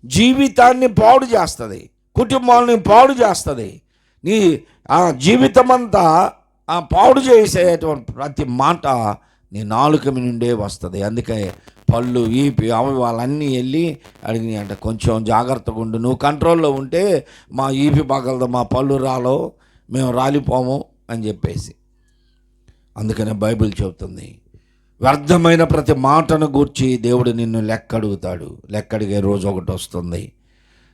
జీవితాన్ని పాడు చేస్తుంది, కుటుంబాలని పాడు చేస్తుంది. నీ జీవితం అంతా పాడు చేసేటువంటి ప్రతి మాట నీ నాలుక నుండే వస్తుంది. అందుకే పళ్ళు, ఈపి, అవయవాలన్నీ వెళ్ళి అడిగినాయి అంట, కొంచెం జాగ్రత్తగా ఉండు, నువ్వు కంట్రోల్లో ఉంటే మా ఈపి పగలదు, మా పళ్ళు రాలో, మేము రాలిపోము అని చెప్పేసి. అందుకనే బైబిల్ చెబుతుంది, వ్యర్థమైన ప్రతి మాటను గూర్చి దేవుడు నిన్ను లెక్కడిగే రోజు ఒకటి వస్తుంది.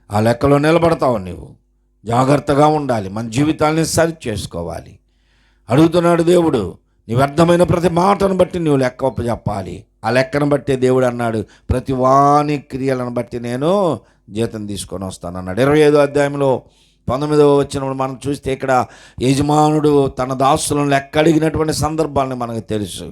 ఆ లెక్కలో నిలబడతావు నువ్వు. జాగ్రత్తగా ఉండాలి, మన జీవితాన్ని సరి చేసుకోవాలి. అడుగుతున్నాడు దేవుడు, నీ వ్యర్థమైన ప్రతి మాటను బట్టి నువ్వు లెక్క చెప్పాలి. ఆ లెక్కను బట్టి దేవుడు అన్నాడు, ప్రతి వాని క్రియలను బట్టి నేను జీతం తీసుకొని వస్తాను అన్నాడు. 25వ అధ్యాయంలో 19వ వచనంలో మనం చూస్తే ఇక్కడ యజమానుడు తన దాసులను లెక్క అడిగినటువంటి సందర్భాన్ని మనకు తెలుసు.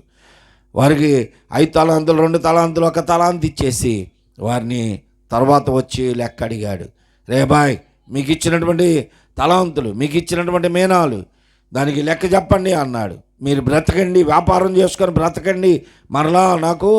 వారికి 5 తలాంతులు, 2 తలాంతులు, 1 తలాంతు ఇచ్చేసి వారిని తర్వాత వచ్చి లెక్క అడిగాడు. రే బాయ్, మీకు ఇచ్చినటువంటి తలాంతులు, మీకు ఇచ్చినటువంటి మీనాలు, దానికి లెక్క చెప్పండి అన్నాడు. మీరు బ్రతకండి, వ్యాపారం చేసుకొని బ్రతకండి, మరలా నాకు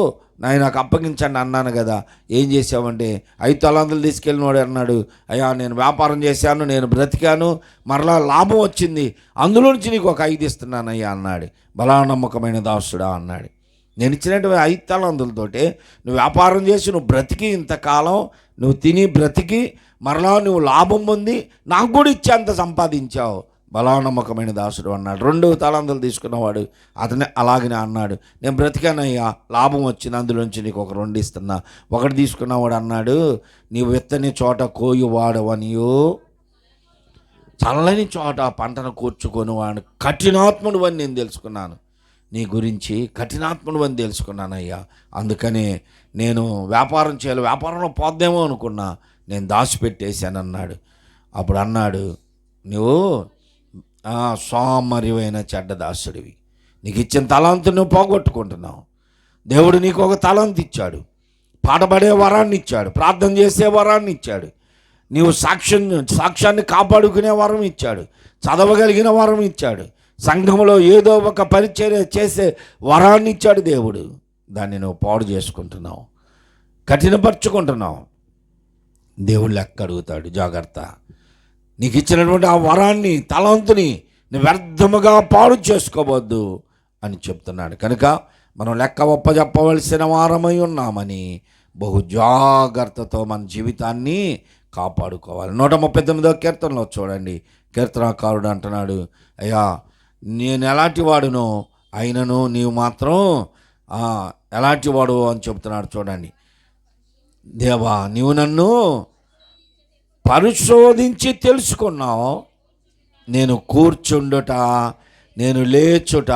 అప్పగించండి అన్నాను కదా, ఏం చేసావంటే 5 తలాంతులు తీసుకెళ్ళినవాడు అన్నాడు, అయ్యా నేను వ్యాపారం చేశాను, నేను బ్రతికాను, మరలా లాభం వచ్చింది, అందులో నుంచి నీకు ఒక 5 ఇస్తున్నానయ్యా అన్నాడు. బలా నమ్మకమైన దాసుడా అన్నాడు. నేను ఇచ్చినటువంటి 5 తలాంతులతోటే నువ్వు వ్యాపారం చేసి నువ్వు బ్రతికి, ఇంతకాలం నువ్వు తిని బ్రతికి, మరలా నువ్వు లాభం పొంది నాకు కూడా ఇచ్చేంత సంపాదించావు, బలా నమ్మకమైన దాసుడు అన్నాడు. 2 తలాంతులు తీసుకున్నవాడు అతనే అలాగనే అన్నాడు, నేను బ్రతికానయ్యా, లాభం వచ్చింది, అందులోంచి నీకు ఒక 2 ఇస్తున్నా. 1 తీసుకున్నవాడు అన్నాడు, నీవు విత్తని చోట కోయి వాడవనియో, చల్లని చోట పంటను కూర్చుకొని వాడు కఠినాత్ముడు అని నేను తెలుసుకున్నాను. నీ గురించి కఠినాత్ముడు అని తెలుసుకున్నానయ్యా, అందుకనే నేను వ్యాపారం చేయాలి, వ్యాపారంలో పోద్దేమో అనుకున్నా, నేను దాచిపెట్టేశానన్నాడు. అప్పుడు అన్నాడు, నువ్వు సోమరివైన చెడ్డ దాసుడివి, నీకు ఇచ్చిన తలాంతు నువ్వు పోగొట్టుకుంటున్నావు. దేవుడు నీకు ఒక తలాంతు ఇచ్చాడు, పాటపడే వరాన్ని ఇచ్చాడు, ప్రార్థన చేసే వరాన్ని ఇచ్చాడు, నీవు సాక్ష్యాన్ని కాపాడుకునే వరం ఇచ్చాడు, చదవగలిగిన వరం ఇచ్చాడు, సంఘంలో ఏదో ఒక పరిచర్య చేసే వరాన్ని ఇచ్చాడు దేవుడు. దాన్ని నువ్వు పాడు చేసుకుంటున్నావు, కఠినపరుచుకుంటున్నావు. దేవుడు లెక్క అడుగుతాడు, జాగ్రత్త. నీకు ఇచ్చినటువంటి ఆ వరాన్ని, తలాంతుని నువ్వు వ్యర్థముగా పాడు చేసుకోవద్దు అని చెప్తున్నాడు. కనుక మనం లెక్క ఒప్పజెప్పవలసిన వారమై ఉన్నామని బహు జాగ్రత్తతో మన జీవితాన్ని కాపాడుకోవాలి. 139వ కీర్తనలో చూడండి, కీర్తనాకారుడు అంటున్నాడు, అయ్యా నేను ఎలాంటి వాడునో అయినను నీవు మాత్రం ఎలాంటి వాడు అని చెప్తున్నాడు. చూడండి, దేవా నీవు నన్ను పరిశోధించి తెలుసుకున్నావు, నేను కూర్చుండుట, నేను లేచుట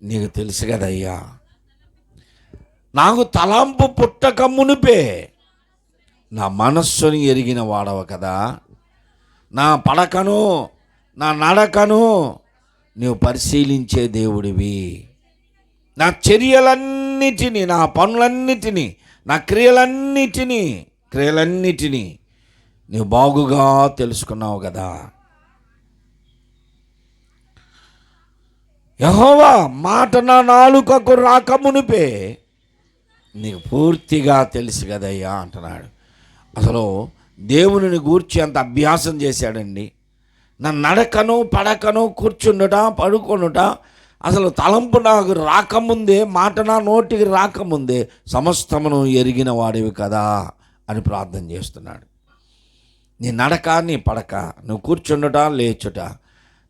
నీకు తెలుసు కదయ్యా. నాకు తలంపు పుట్టక మునిపే నా మనస్సుని ఎరిగిన వాడవ కదా. నా పడకను, నా నడకను నీవు పరిశీలించే దేవుడివి. నా చర్యలన్నిటినీ, నా పనులన్నిటినీ, నా క్రియలన్నిటినీ నీవు బాగుగా తెలుసుకున్నావు కదా. యెహోవా మాట నా నాలుకకు రాకమునిపే నీకు పూర్తిగా తెలుసు కదయ్యా అంటున్నాడు. అసలు దేవునిని గూర్చి అంత అభ్యాసం చేశాడండి. నా నడకను, పడకను, కూర్చుండుట, పడుకొనుట, అసలు తలంపు నాకు రాకముందే, మాట నా నోటికి రాకముందే సమస్తమును ఎరిగిన వాడివి కదా అని ప్రార్థన చేస్తున్నాడు. నీ నడక, నీ పడక, నువ్వు కూర్చుండుట, లేచుట,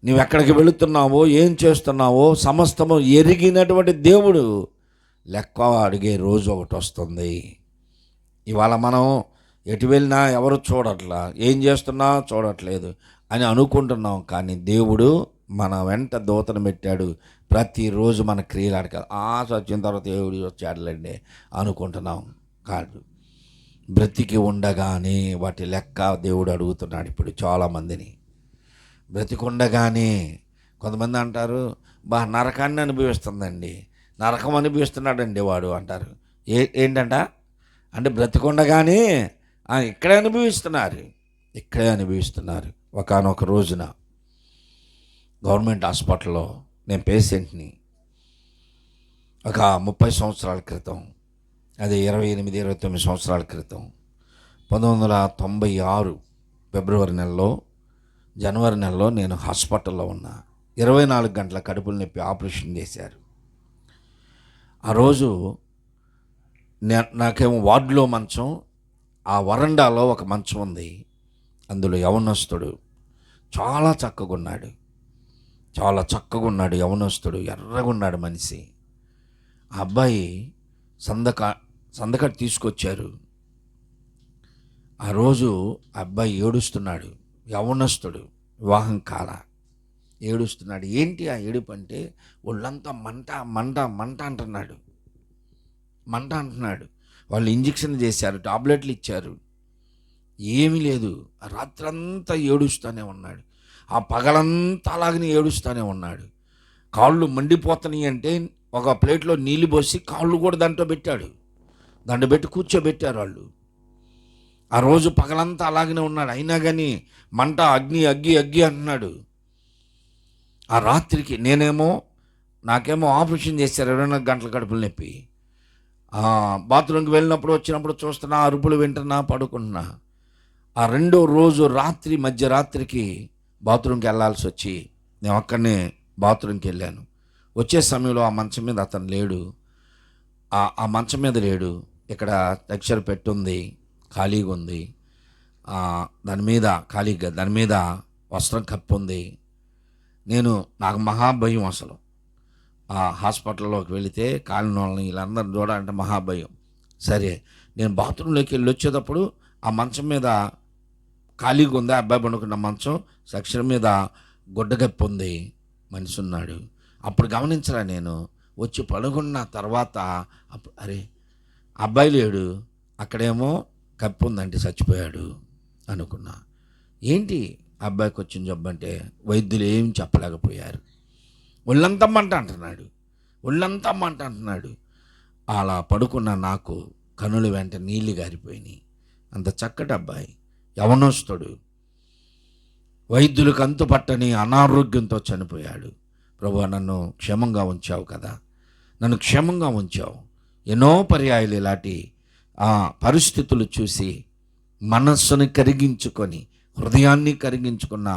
నువ్వు ఎక్కడికి వెళుతున్నావో, ఏం చేస్తున్నావో సమస్తము ఎరిగినటువంటి దేవుడు లెక్క అడిగే రోజు ఒకటి వస్తుంది. ఇవాళ మనం ఎటు వెళ్ళినా ఎవరు చూడట్లా, ఏం చేస్తున్నా చూడట్లేదు అని అనుకుంటున్నాం. కానీ దేవుడు మన వెంట దూతను పెట్టాడు. ప్రతిరోజు మన క్రియలు అడగాలి. వచ్చిన తర్వాత దేవుడు వచ్చాడులేండి అనుకుంటున్నాం. కాదు, బ్రతికి ఉండగానే వాటి లెక్క దేవుడు అడుగుతున్నాడు. ఇప్పుడు చాలామందిని బ్రతికుండగానే కొంతమంది అంటారు, నరకాన్ని అనుభవిస్తుందండి, నరకం అనుభవిస్తున్నాడండి వాడు అంటారు. ఏంటంట అంటే బ్రతికుండగానే ఇక్కడే అనుభవిస్తున్నారు. ఒకానొక రోజున గవర్నమెంట్ హాస్పిటల్లో నేను పేషెంట్ని, ఒక 30 సంవత్సరాల క్రితం, అదే 28-29 సంవత్సరాల క్రితం, 1996 ఫిబ్రవరి నెలలో, జనవరి నెలలో నేను హాస్పిటల్లో ఉన్నా. 24 గంటల కడుపులు నొప్పి ఆపరేషన్ చేశారు. ఆ రోజు నాకేమో వార్డులో మంచం, ఆ వరండాలో ఒక మంచం ఉంది, అందులో యవనస్తుడు చాలా చక్కగా ఉన్నాడు యవనస్తుడు, ఎర్రగున్నాడు మనిషి. ఆ అబ్బాయి సందకట్టు తీసుకొచ్చారు. ఆ రోజు ఆ అబ్బాయి ఏడుస్తున్నాడు, యవనస్తుడు, వివాహం కాల, ఏడుస్తున్నాడు. ఏంటి ఆ ఏడుపు అంటే ఒళ్ళంతా మంట అంటున్నాడు. మంట అంటున్నాడు. వాళ్ళు ఇంజెక్షన్ చేశారు, టాబ్లెట్లు ఇచ్చారు, ఏమీ లేదు. ఆ రాత్రంతా ఏడుస్తూనే ఉన్నాడు, ఆ పగలంతా అలాగనే ఏడుస్తూనే ఉన్నాడు. కాళ్ళు మండిపోతున్నాయి అంటే ఒక ప్లేట్లో నీళ్ళు పోసి కాళ్ళు కూడా దాంట్లో పెట్టాడు, దాంట్లో పెట్టి కూర్చోబెట్టారు వాళ్ళు. ఆ రోజు పగలంతా అలాగనే ఉన్నాడు, అయినా కానీ మంట, అగ్గి అగ్గి అగ్గి అంటున్నాడు. ఆ రాత్రికి నాకేమో ఆపరేషన్ చేశారు, 24 గంటల కడుపులు నొప్పి. బాత్రూమ్కి వెళ్ళినప్పుడు వచ్చినప్పుడు చూస్తున్నా, అరుపులు వింటున్నా, పడుకుంటున్నా. ఆ రెండో రోజు రాత్రి మధ్యరాత్రికి బాత్రూమ్కి వెళ్ళాల్సి వచ్చి నేను అక్కడనే బాత్రూమ్కి వెళ్ళాను. వచ్చే సమయంలో ఆ మంచం మీద అతను లేడు, ఆ మంచం మీద లేడు. ఇక్కడ టెక్స్చర్ పెట్టుంది, ఖాళీగా ఉంది, దాని మీద ఖాళీగా, దాని మీద వస్త్రం కప్పు ఉంది. నాకు మహాభయం అసలు. ఆ హాస్పిటల్లోకి వెళితే కాలిన వాళ్ళని వీళ్ళందరూ చూడాలంటే మహాభయం. సరే, నేను బాత్రూంలోకి వెళ్ళి వచ్చేటప్పుడు ఆ మంచం మీద ఖాళీగా ఉంది, అబ్బాయి పడుకున్న మంచం, సెక్షన్ మీద గుడ్డగప్పు ఉంది, మనిషి ఉన్నాడు. అప్పుడు గమనించరా, నేను వచ్చి పడుకున్న తర్వాత అరే అబ్బాయి లేడు, అక్కడేమో కప్పు ఉందంటే చచ్చిపోయాడు అనుకున్నా. ఏంటి అబ్బాయికి వచ్చిన జబ్బు అంటే వైద్యులు ఏం చెప్పలేకపోయారు. ఒళ్ళంతా మంట అంటున్నాడు. అలా పడుకున్న నాకు కనుల వెంట నీళ్ళు గారిపోయినాయి. అంత చక్కటి అబ్బాయి, యవనస్తుడు, వైద్యులకు అంతు పట్టని అనారోగ్యంతో చనిపోయాడు. ప్రభువా, నన్ను క్షేమంగా ఉంచావు కదా, నన్ను క్షేమంగా ఉంచావు. ఎన్నో పర్యాయాలు ఇలాంటి పరిస్థితులు చూసి మనస్సుని కరిగించుకొని, హృదయాన్ని కరిగించుకున్న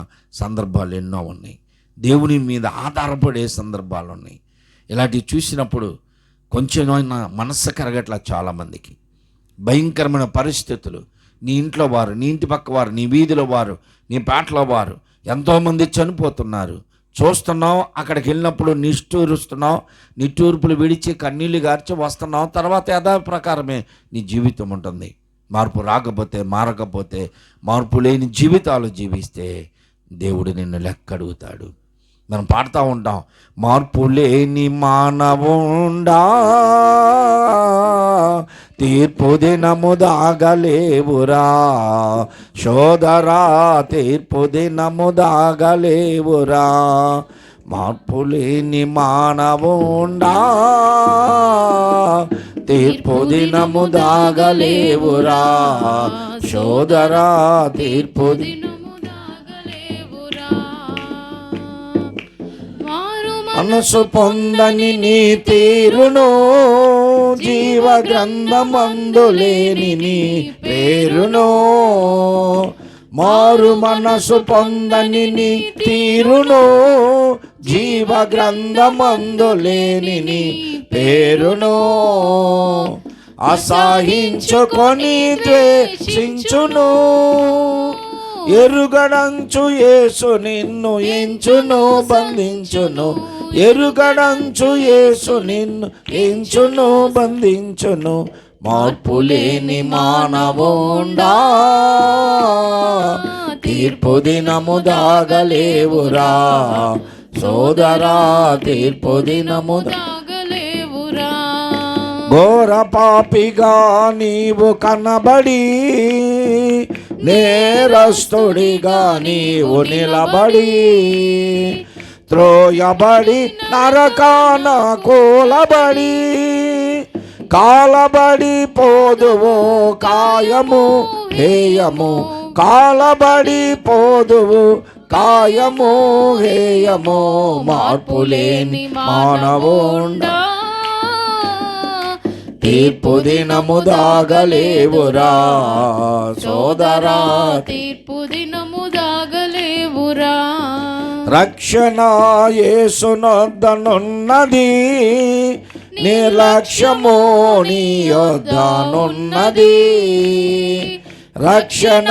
సందర్భాలు ఎన్నో ఉన్నాయి. దేవుని మీద ఆధారపడే సందర్భాలు ఉన్నాయి. ఇలాంటివి చూసినప్పుడు కొంచెమైనా మనస్సు కరగట్ల. చాలామందికి భయంకరమైన పరిస్థితులు, నీ ఇంట్లో వారు, నీ ఇంటి పక్క వారు, నీ వీధిలో వారు, నీ పేటలో వారు ఎంతోమంది చనిపోతున్నారు. చూస్తున్నావు, అక్కడికి వెళ్ళినప్పుడు నిట్టూరుస్తున్నావు, నిట్టూర్పులు విడిచి కన్నీళ్ళు గార్చి వస్తున్నావు. తర్వాత యథాప్రకారమే నీ జీవితం ఉంటుంది. మార్పు రాకపోతే, మారకపోతే, మార్పు లేని జీవితాలు జీవిస్తే దేవుడు నిన్ను లెక్క అడుగుతాడు. మనం పాడుతూ ఉంటాం, మార్పు లేని మానవుండా తీర్పు దినము దాగలేవురా, సోదరా తీర్పు దినము దాగలేవురా. మార్పు లేని మానవుండా తీర్పు దినము దాగలేవురా, సోదరా తీర్పు మనసు పొందని నీ తీరును, జీవ గ్రంథమందు లేని నీ పేరును. మారు మనసు పొందని నీ తీరును, జీవ గ్రంథమందు లేని నీ పేరును. అసహించుకొని ద్వేషించును, ఎరుగడంచు యేసు నిన్ను ఎంచును బంధించును. ఎరుగడంచు యేసు నిన్ను ఎంచును బంధించును. మార్పు లేని మానవుండా తీర్పు దినము దాగలేవురా, సోదరా తీర్పు దినము దాగలేవురా. ఘోర పాపిగా నీవు కనబడి, నేరస్తుడిగా నీవు నిలబడి, త్రోయబడి నరకాన కూలబడి, కాలబడి పోదువు కాయము హేయము, కాలబడి పోదువు కాయము హేయము. మార్పు లేని మానవుండా తీర్పు దినము దాగలేవురా, సోదరా తీర్పు దినము దాగలేవురా. రక్షణ యేసునొద్దనున్నది, నిర్లక్ష్యము నీ యొద్దనున్నది. రక్షణ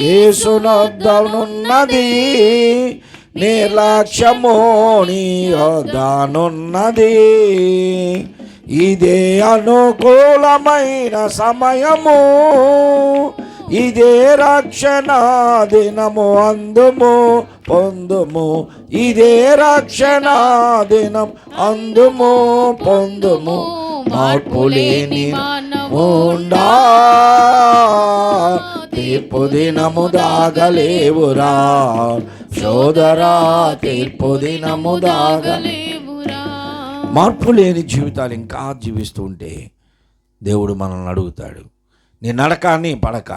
యేసునొద్దనున్నది, నిర్లక్ష్యము నీ యొద్దనున్నది. ఇదే అనుకూలమైన సమయము, ఇదే రక్షణ దినము, అందుము పొందుము. ఇదే రక్షణ దినం, అందుము పొందుము. మార్పులేని మానవుడా, తీర్పు దినము దాగలేవురా సోదరా, తీర్పు దినము దాగలేవురా. మార్పు లేని జీవితాలు ఇంకా జీవిస్తూ ఉంటే దేవుడు మనల్ని అడుగుతాడు, నీ నడక నీ పడక,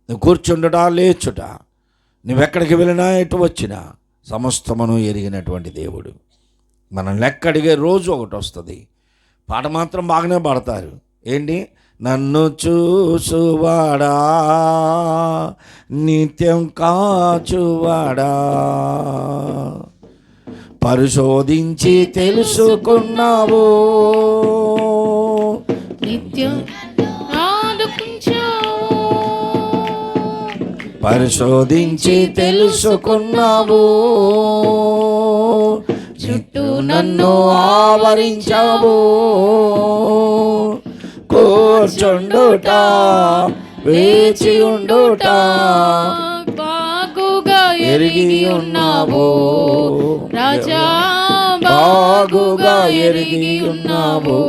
నువ్వు కూర్చుండటా లేచుట, నువ్వెక్కడికి వెళ్ళినా ఎటు వచ్చినా సమస్తమును ఎరిగినటువంటి దేవుడు. మనం లెక్క అడిగే రోజు ఒకటి వస్తుంది. పాట మాత్రం బాగానే పాడతారు, ఏంటి? నన్ను చూసువాడా, నిత్యం కాచువాడా, పరిశోధించి తెలుసుకున్నావు, నిత్యం పరిశోధించి తెలుసుకున్నావు, చుట్టూ నన్ను ఆవరించావు, కూర్చుండుట వేచి ఉండుట బాగుగా ఎరిగి ఉన్నావు రాజా, బాగుగా ఎరిగి ఉన్నావు.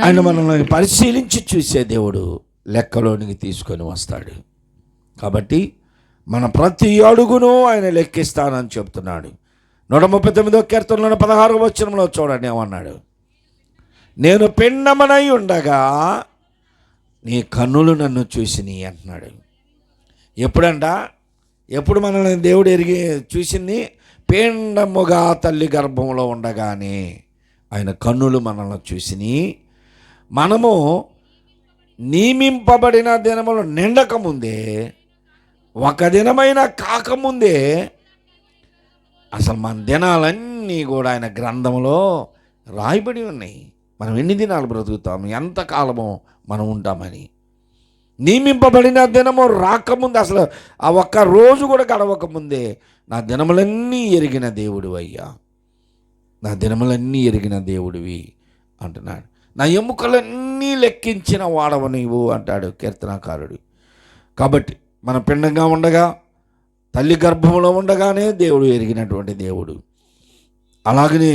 ఆయన మనల్ని పరిశీలించి చూసే దేవుడు లెక్కలోనికి తీసుకొని వస్తాడు. కాబట్టి మన ప్రతి అడుగును ఆయన లెక్కిస్తానని చెప్తున్నాడు. 139వ కీర్తనలో 16వ వచనంలో చూడండి ఏమన్నాడు? నేను పిండమనై ఉండగా నీ కన్నులు నన్ను చూసినాయి అంటున్నాడు. ఎప్పుడంట? ఎప్పుడు మనల్ని దేవుడు ఎరిగి చూసింది? పిండముగా తల్లి గర్భంలో ఉండగానే ఆయన కన్నులు మనల్ని చూసినాయి. మనము నియమింపబడిన దినములు నిండకముందే, ఒక దినమైన కాకముందే అసలు మన దినాలన్నీ కూడా ఆయన గ్రంథంలో రాయబడి ఉన్నాయి. మనం ఎన్ని దినాలు బ్రతుకుతాము, ఎంతకాలమో మనం ఉంటామని. నియమింపబడిన దినము రాకముందే, అసలు ఆ ఒక్క రోజు కూడా గడవకముందే నా దినములన్నీ ఎరిగిన దేవుడు అయ్యా, నా దినములన్నీ ఎరిగిన దేవుడివి అంటున్నాడు. నా ఎముకలన్నీ లెక్కించిన వాడవు నీవు అంటాడు కీర్తనాకారుడు. కాబట్టి మన పిండంగా ఉండగా, తల్లి గర్భంలో ఉండగానే దేవుడు ఎరిగినటువంటి దేవుడు. అలాగనే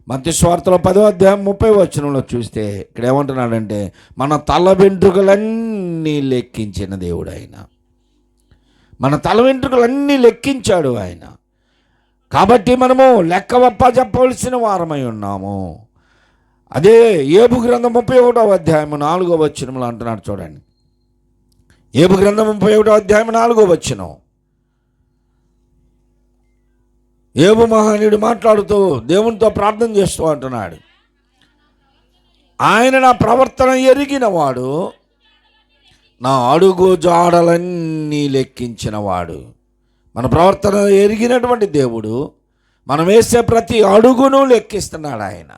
మత్తయి సువార్తలో 10వ అధ్యాయం 30వ వచనంలో చూస్తే ఇక్కడ ఏమంటున్నాడంటే, మన తల వెంట్రుకలన్నీ లెక్కించిన దేవుడు ఆయన. మన తల వెంట్రుకలన్నీ లెక్కించాడు ఆయన. కాబట్టి మనము లెక్క చెప్పవలసిన వారమై ఉన్నాము. అదే యోబు గ్రంథం 31వ అధ్యాయం 4వ వచనంలో అంటున్నాడు చూడండి. యోబు గ్రంథం 31వ అధ్యాయం 4వ వచనం. యోబు మహనీయుడు మాట్లాడుతూ దేవునితో ప్రార్థన చేస్తూ అంటున్నాడు, ఆయన నా ప్రవర్తన ఎరిగిన వాడు, నా అడుగు జాడలన్నీ లెక్కించిన వాడు. మన ప్రవర్తన ఎరిగినటువంటి దేవుడు మనం వేసే ప్రతి అడుగును లెక్కిస్తున్నాడు ఆయన.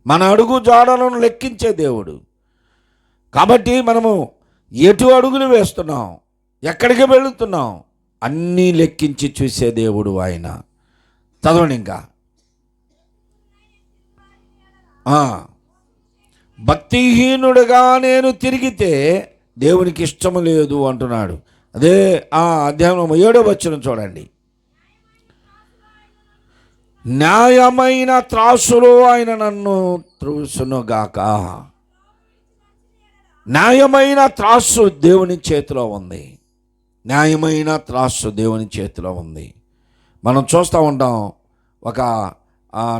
మన అడుగు జాడలను లెక్కించే దేవుడు. కాబట్టి మనము ఎటు అడుగులు వేస్తున్నాం, ఎక్కడికి వెళుతున్నాం అన్నీ లెక్కించి చూసే దేవుడు ఆయన. చదవండి ఇంకా. భక్తిహీనుడుగా నేను తిరిగితే దేవునికి ఇష్టము లేదు అంటున్నాడు. అదే అధ్యాయం 7వ వచనం చూడండి. న్యాయమైన త్రాసులో ఆయన నన్ను త్రూసునుగాక. న్యాయమైన త్రాసు దేవుని చేతిలో ఉంది. న్యాయమైన త్రాసు దేవుని చేతిలో ఉంది. మనం చూస్తూ ఉంటాం, ఒక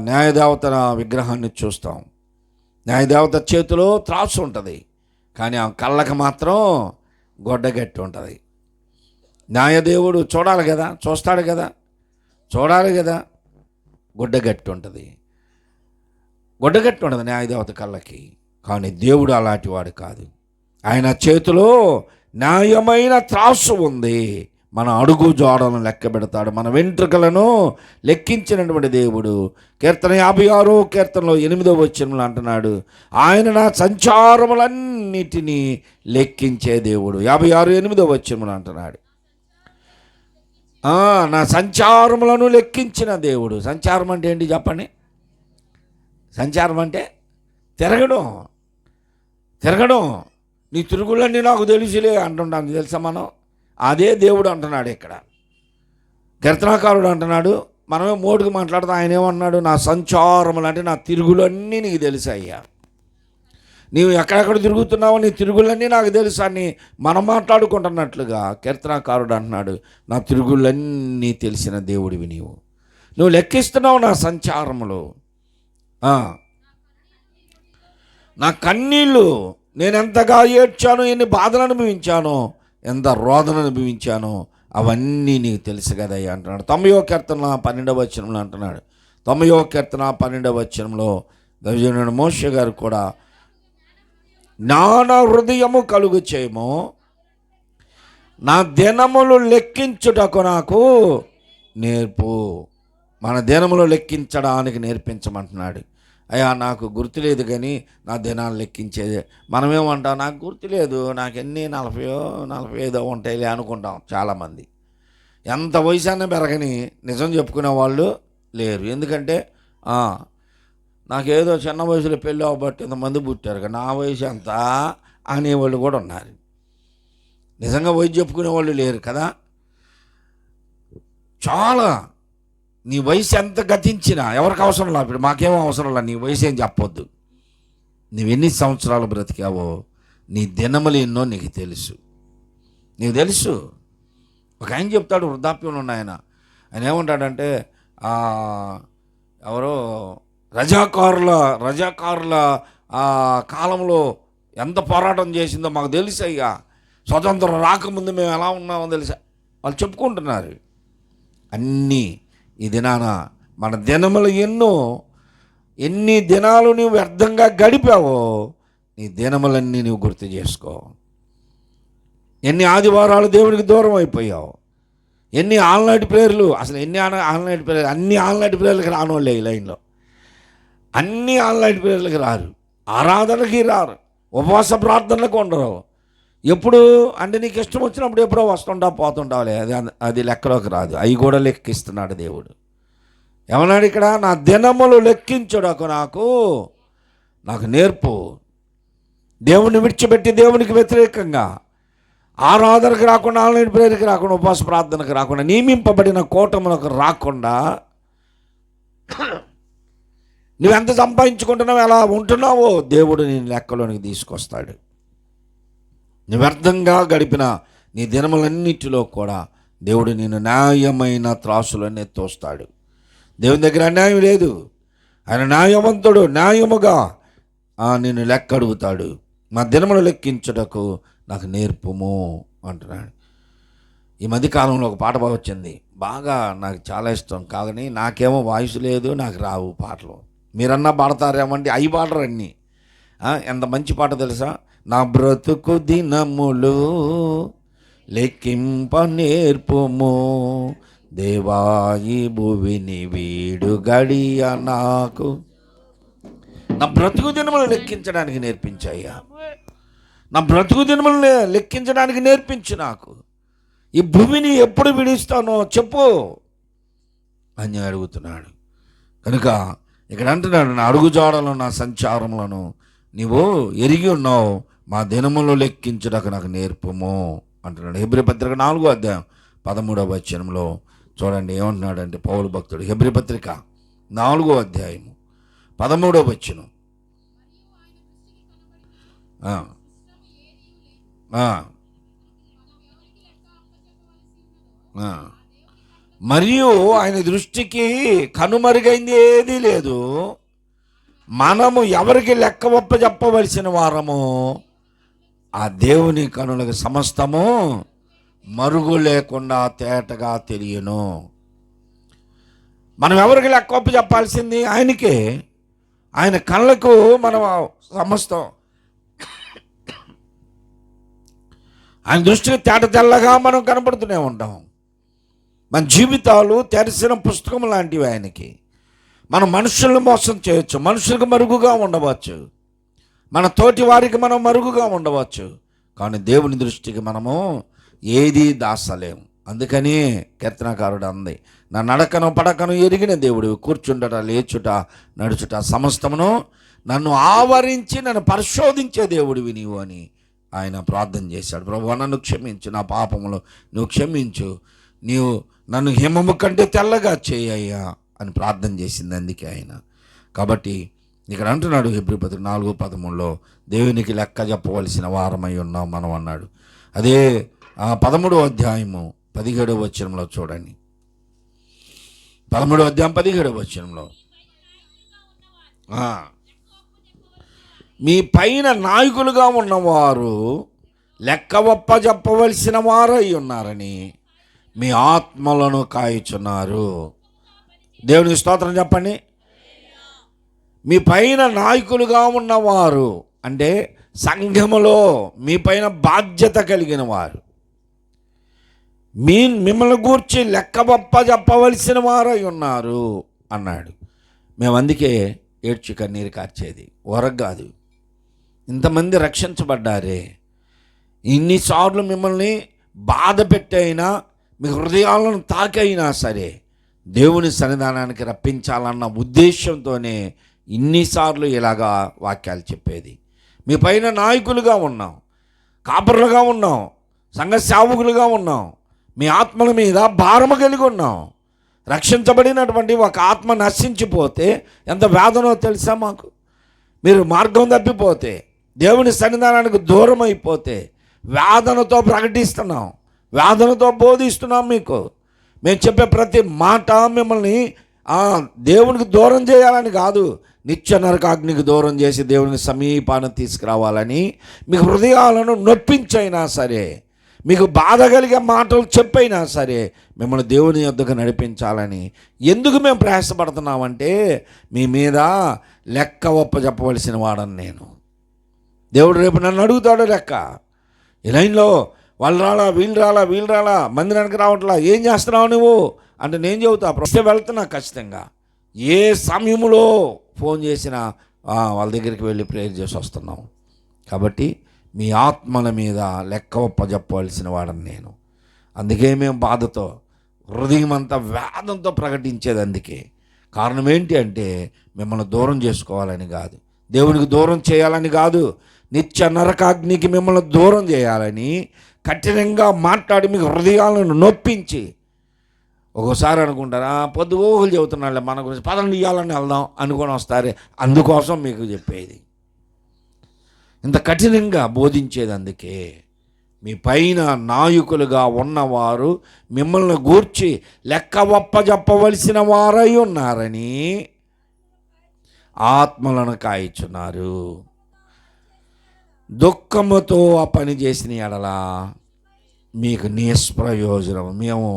న్యాయదేవత విగ్రహాన్ని చూస్తాం. న్యాయదేవత చేతిలో త్రాసు ఉంటుంది, కానీ ఆ కళ్ళకి మాత్రం గొడ్డగట్టి ఉంటుంది. న్యాయదేవుడు చూడాలి కదా, చూడాలి కదా, గుడ్డగట్టి ఉంటుంది. గుడ్డగట్టి ఉంటుంది న్యాయదేవత కళ్ళకి. కానీ దేవుడు అలాంటి వాడు కాదు. ఆయన చేతిలో న్యాయమైన త్రాసు ఉంది. మన అడుగు జాడలను లెక్క పెడతాడు. మన వెంట్రుకలను లెక్కించినటువంటి దేవుడు. కీర్తన 56 కీర్తనలో 8వ వచనంలో అంటున్నాడు, ఆయన నా సంచారములన్నిటినీ లెక్కించే దేవుడు. 56:8వ వచనంలో అంటున్నాడు, నా సంచారములను లెక్కించిన దేవుడు. సంచారం అంటే ఏంటి చెప్పండి? సంచారం అంటే తిరగడం. నీ తిరుగుళ్ళన్నీ నాకు తెలుసులే అంటున్నాను, తెలుసా మనం? అదే దేవుడు అంటున్నాడు ఇక్కడ. కీర్తనాకారుడు అంటున్నాడు, మనమే మోటుకు మాట్లాడుతూ ఆయన ఏమన్నాడు, నా సంచారములు అంటే నా తిరుగులన్నీ నీకు తెలుసు అయ్యా, నీవు ఎక్కడెక్కడ తిరుగుతున్నావో నీ తిరుగులన్నీ నాకు తెలుసు అని మనం మాట్లాడుకుంటున్నట్లుగా కీర్తనాకారుడు అంటున్నాడు, నా తిరుగులన్నీ తెలిసిన దేవుడివి నువ్వు లెక్కిస్తున్నావు నా సంచారములు. నా కన్నీళ్ళు, నేను ఎంతగా ఏడ్చానో, ఎన్ని బాధలు అనుభవించానో, ఎంత రోదన అనుభవించానో అవన్నీ నీకు తెలుసు కదయ్యా అంటున్నాడు. 90వ కీర్తన 12వ వచనంలో అంటున్నాడు. 90వ కీర్తన 12వ వచనంలో దైవజనుడు మోషే గారు కూడా, జ్ఞాన హృదయము కలుగు చేయము, నా దినములు లెక్కించుటకు నాకు నేర్పు. మన దినములు లెక్కించడానికి నేర్పించమంటున్నాడు. అయ్యా నాకు గుర్తులేదు కానీ నా దినాలు లెక్కించేదే. మనమేమంటాం, నాకు గుర్తులేదు, నాకు ఎన్ని 40-45 ఉంటాయిలే అనుకుంటాం చాలామంది. ఎంత వయసు అన్నా పెరగని నిజం చెప్పుకునే వాళ్ళు లేరు. ఎందుకంటే నాకేదో చిన్న వయసులో పెళ్ళి అవ్వబట్టి ఇంతమంది పుట్టారు కదా, నా వయసు ఎంత అనేవాళ్ళు కూడా ఉన్నారు. నిజంగా వయసు చెప్పుకునే వాళ్ళు లేరు కదా. చాలా నీ వయసు ఎంత గతించినా ఎవరికి అవసరం లేదు. ఇప్పుడు మాకేమో అవసరం లేదు, నీ వయసు ఏం చెప్పొద్దు. నువ్వెన్ని సంవత్సరాలు బ్రతికావో, నీ దినములు ఎన్నో నీకు తెలుసు. ఒక ఆయన చెప్తాడు, వృద్ధాప్యంలో ఉన్న ఆయన ఏమంటాడంటే, ఎవరో రజాకారుల కాలంలో ఎంత పోరాటం చేసిందో మాకు తెలుసు అయ్యా, స్వతంత్రం రాకముందు మేము ఎలా ఉన్నామో తెలుసా వాళ్ళు చెప్పుకుంటున్నారు. అన్నీ ఈ దినాన మన దినములు ఎన్ని దినాలు నువ్వు వ్యర్థంగా గడిపావో నీ దినములన్నీ నువ్వు గుర్తు చేసుకో. ఎన్ని ఆదివారాలు దేవునికి దూరం అయిపోయావు, ఎన్ని ఆన్లైన్ ప్రేయర్లు, అసలు ఎన్ని ఆన్లైన్ ప్రేయర్లు, అన్ని ఆన్లైన్ ప్రేయర్లకు రానోళ్ళే ఈ లైన్లో. అన్ని ఆన్లైన్ ప్రేయర్లకు రారు, ఆరాధనకి రారు, ఉపవాస ప్రార్థనలకు ఉండరు. ఎప్పుడు అంటే నీకు ఇష్టం వచ్చినప్పుడు ఎప్పుడో వస్తుంటావు పోతుంటావులే, అది లెక్కలోకి రాదు. అవి కూడా లెక్కిస్తున్నాడు దేవుడు. ఏమన్నాడు ఇక్కడ, నా దినములు లెక్కించుటకు నాకు నేర్పు. దేవుని విడిచిపెట్టి దేవునికి వ్యతిరేకంగా ఆరాధనకు రాకుండా, ఆన్లైన్ ప్రేయర్కి రాకుండా, ఉపవాస ప్రార్థనకు రాకుండా, నియమింపబడిన కూటములకు రాకుండా నువ్వెంత సంపాదించుకుంటున్నావు, ఎలా ఉంటున్నావో దేవుడు నేను లెక్కలోనికి తీసుకొస్తాడు. నువ్వు వ్యర్థంగా గడిపిన నీ దినములన్నిటిలో కూడా దేవుడు నేను న్యాయమైన త్రాసులన్నీ తోస్తాడు. దేవుని దగ్గర అన్యాయం లేదు, ఆయన న్యాయవంతుడు. న్యాయముగా నేను లెక్క అడుగుతాడు. నా దినములు లెక్కించుటకు నాకు నేర్పుము అంటున్నాడు. ఈ మధ్యకాలంలో ఒక పాట బాగా వచ్చింది, బాగా నాకు చాలా ఇష్టం. కానీ నాకేమో వాయిస్ లేదు, నాకు రావు పాటలు. మీరన్నా పాడతారేమండి, అవి పాడరు అన్నీ. ఎంత మంచి పాట తెలుసా, నా బ్రతుకు దినములు లెక్కింప నేర్పుము, దేవాయి భువిని వీడు గడియ నాకు. నా బ్రతుకు దినములు లెక్కించడానికి నేర్పించాయ్యా, నా బ్రతుకు దినములు లెక్కించడానికి నేర్పించు నాకు. ఈ భూమిని ఎప్పుడు విడిస్తానో చెప్పు అని అడుగుతున్నాడు. కనుక ఇక్కడ అంటున్నాడు, నా అడుగుజాడలను నా సంచారములను నీవు ఎరిగి ఉన్నావు, మా దినములు లెక్కించుటకు నాకు నేర్పుము అంటున్నాడు. హెబ్రీ పత్రిక 4వ అధ్యాయం 13వ వచనంలో చూడండి ఏమంటున్నాడంటే పౌలు భక్తుడు. హెబ్రీ పత్రిక 4వ అధ్యాయము 13వ వచనం. మరియు ఆయన దృష్టికి కనుమరుగైంది ఏదీ లేదు, మనము ఎవరికి లెక్క ఒప్పజెప్పవలసిన వారము ఆ దేవుని కనులకు సమస్తము మరుగు లేకుండా తేటగా తెలియను. మనం ఎవరికి లెక్క ఒప్పజెప్పాల్సింది ఆయనకే. ఆయన కళ్ళకు మనం సమస్తం, ఆయన దృష్టికి తేట తెల్లగా మనం కనపడుతూనే ఉంటాం. మన జీవితాలు తెరిసిన పుస్తకం లాంటివి ఆయనకి. మనం మనుషులను మోసం చేయొచ్చు, మనుషులకు మరుగుగా ఉండవచ్చు, మన తోటి వారికి మనం మరుగుగా ఉండవచ్చు, కానీ దేవుని దృష్టికి మనము ఏదీ దాచలేము. అందుకని కీర్తనకారుడు అంది, నా నడకను పడకను ఎరిగిన దేవుడు, కూర్చుండట లేచుట నడుచుట సమస్తమును నన్ను ఆవరించి నన్ను పరిశోధించే దేవుడివి నీవు అని ఆయన ప్రార్థన చేశాడు. ప్రభువా నన్ను క్షమించు, నా పాపములు నువ్వు క్షమించు, నీవు నన్ను హిమము కంటే తెల్లగా చేయయ్యా అని ప్రార్థన చేసింది అందుకే ఆయన. కాబట్టి ఇక్కడ అంటున్నాడు హెబ్రీ పత్రిక 4:13 దేవునికి లెక్క చెప్పవలసిన వారమై ఉన్నాం మనం అన్నాడు. అదే 13వ అధ్యాయము 17వ వచనంలో చూడండి. 13వ అధ్యాయం 17వ వచనంలో మీ పైన నాయకులుగా ఉన్నవారు లెక్క ఒప్పజెప్పవలసిన వారై ఉన్నారని మీ ఆత్మలను కాయుచున్నారు. దేవునికి స్తోత్రం చెప్పండి. మీ పైన నాయకులుగా ఉన్నవారు అంటే సంఘములో మీ పైన బాధ్యత కలిగిన వారు, మిమ్మల్ని గూర్చి లెక్క చెప్పవలసిన వారై ఉన్నారు అన్నాడు. మేము అందుకే ఏడ్చి కన్నీరు కార్చేది వరకు కాదు. ఇంతమంది రక్షించబడ్డారే, ఇన్నిసార్లు మిమ్మల్ని బాధ పెట్టైనా మీ హృదయాలను తాకైనా సరే దేవుని సన్నిధానానికి రప్పించాలన్న ఉద్దేశంతోనే ఇన్నిసార్లు ఇలాగా వాక్యాలు చెప్పేది. మీ పైన నాయకులుగా ఉన్నాం, కాపరులుగా ఉన్నాం, సంఘ సేవకులుగా ఉన్నాం, మీ ఆత్మల మీద భారము కలిగి ఉన్నాం. రక్షించబడినటువంటి ఒక ఆత్మ నశించిపోతే ఎంత వేదనో తెలుసా మాకు? మీరు మార్గం తప్పిపోతే, దేవుని సన్నిధానానికి దూరం అయిపోతే వేదనతో ప్రకటిస్తున్నాం, వేదనతో బోధిస్తున్నాం. మీకు మేము చెప్పే ప్రతి మాట మిమ్మల్ని దేవునికి దూరం చేయాలని కాదు, నిత్య నరకాగ్నికి దూరం చేసి దేవునికి సమీపాన తీసుకురావాలని, మీకు హృదయాలను నొప్పించైనా సరే, మీకు బాధ కలిగే మాటలు చెప్పైనా సరే మిమ్మల్ని దేవుని యొద్దకు నడిపించాలని. ఎందుకు మేము ప్రయాసపడుతున్నామంటే మీ మీద లెక్క చెప్పవలసిన వాడని నేను. దేవుడు రేపు నన్ను అడుగుతాడు లెక్క. ఈ లైన్లో వాళ్ళు రాలా, వీళ్ళు రాలా, మందిరానికి రావట్లా, ఏం చేస్తున్నావు నువ్వు అంటే నేను చెబుతా, ప్రశ్న వెళ్తున్నా ఖచ్చితంగా. ఏ సమయంలో ఫోన్ చేసినా వాళ్ళ దగ్గరికి వెళ్ళి ప్రేయర్ చేసి వస్తున్నాం. కాబట్టి మీ ఆత్మల మీద లెక్క చెప్పవలసిన వాడని నేను. అందుకే మేము బాధతో, హృదయం అంతా వేదంతో ప్రకటించేది. అందుకే కారణం ఏంటి అంటే మిమ్మల్ని దూరం చేసుకోవాలని కాదు, దేవునికి దూరం చేయాలని కాదు, నిత్య నరకాగ్నికి మిమ్మల్ని దూరం చేయాలని కఠినంగా మాట్లాడి మీకు హృదయాలను నొప్పించి. ఒక్కోసారి అనుకుంటారా పొద్దుగోగులు చెబుతున్నాళ్ళే మన గురించి, పదండి ఇవ్వాలని వెళ్దాం అనుకొని వస్తారే. అందుకోసం మీకు చెప్పేది, ఇంత కఠినంగా బోధించేది. అందుకే మీ పైన నాయకులుగా ఉన్నవారు మిమ్మల్ని గూర్చి లెక్క చెప్పవలసిన వారై ఉన్నారని ఆత్మలను కాయిచున్నారు. దుఃఖముతో ఆ పని చేసిన ఎడల మీకు నిష్ప్రయోజనం. మేము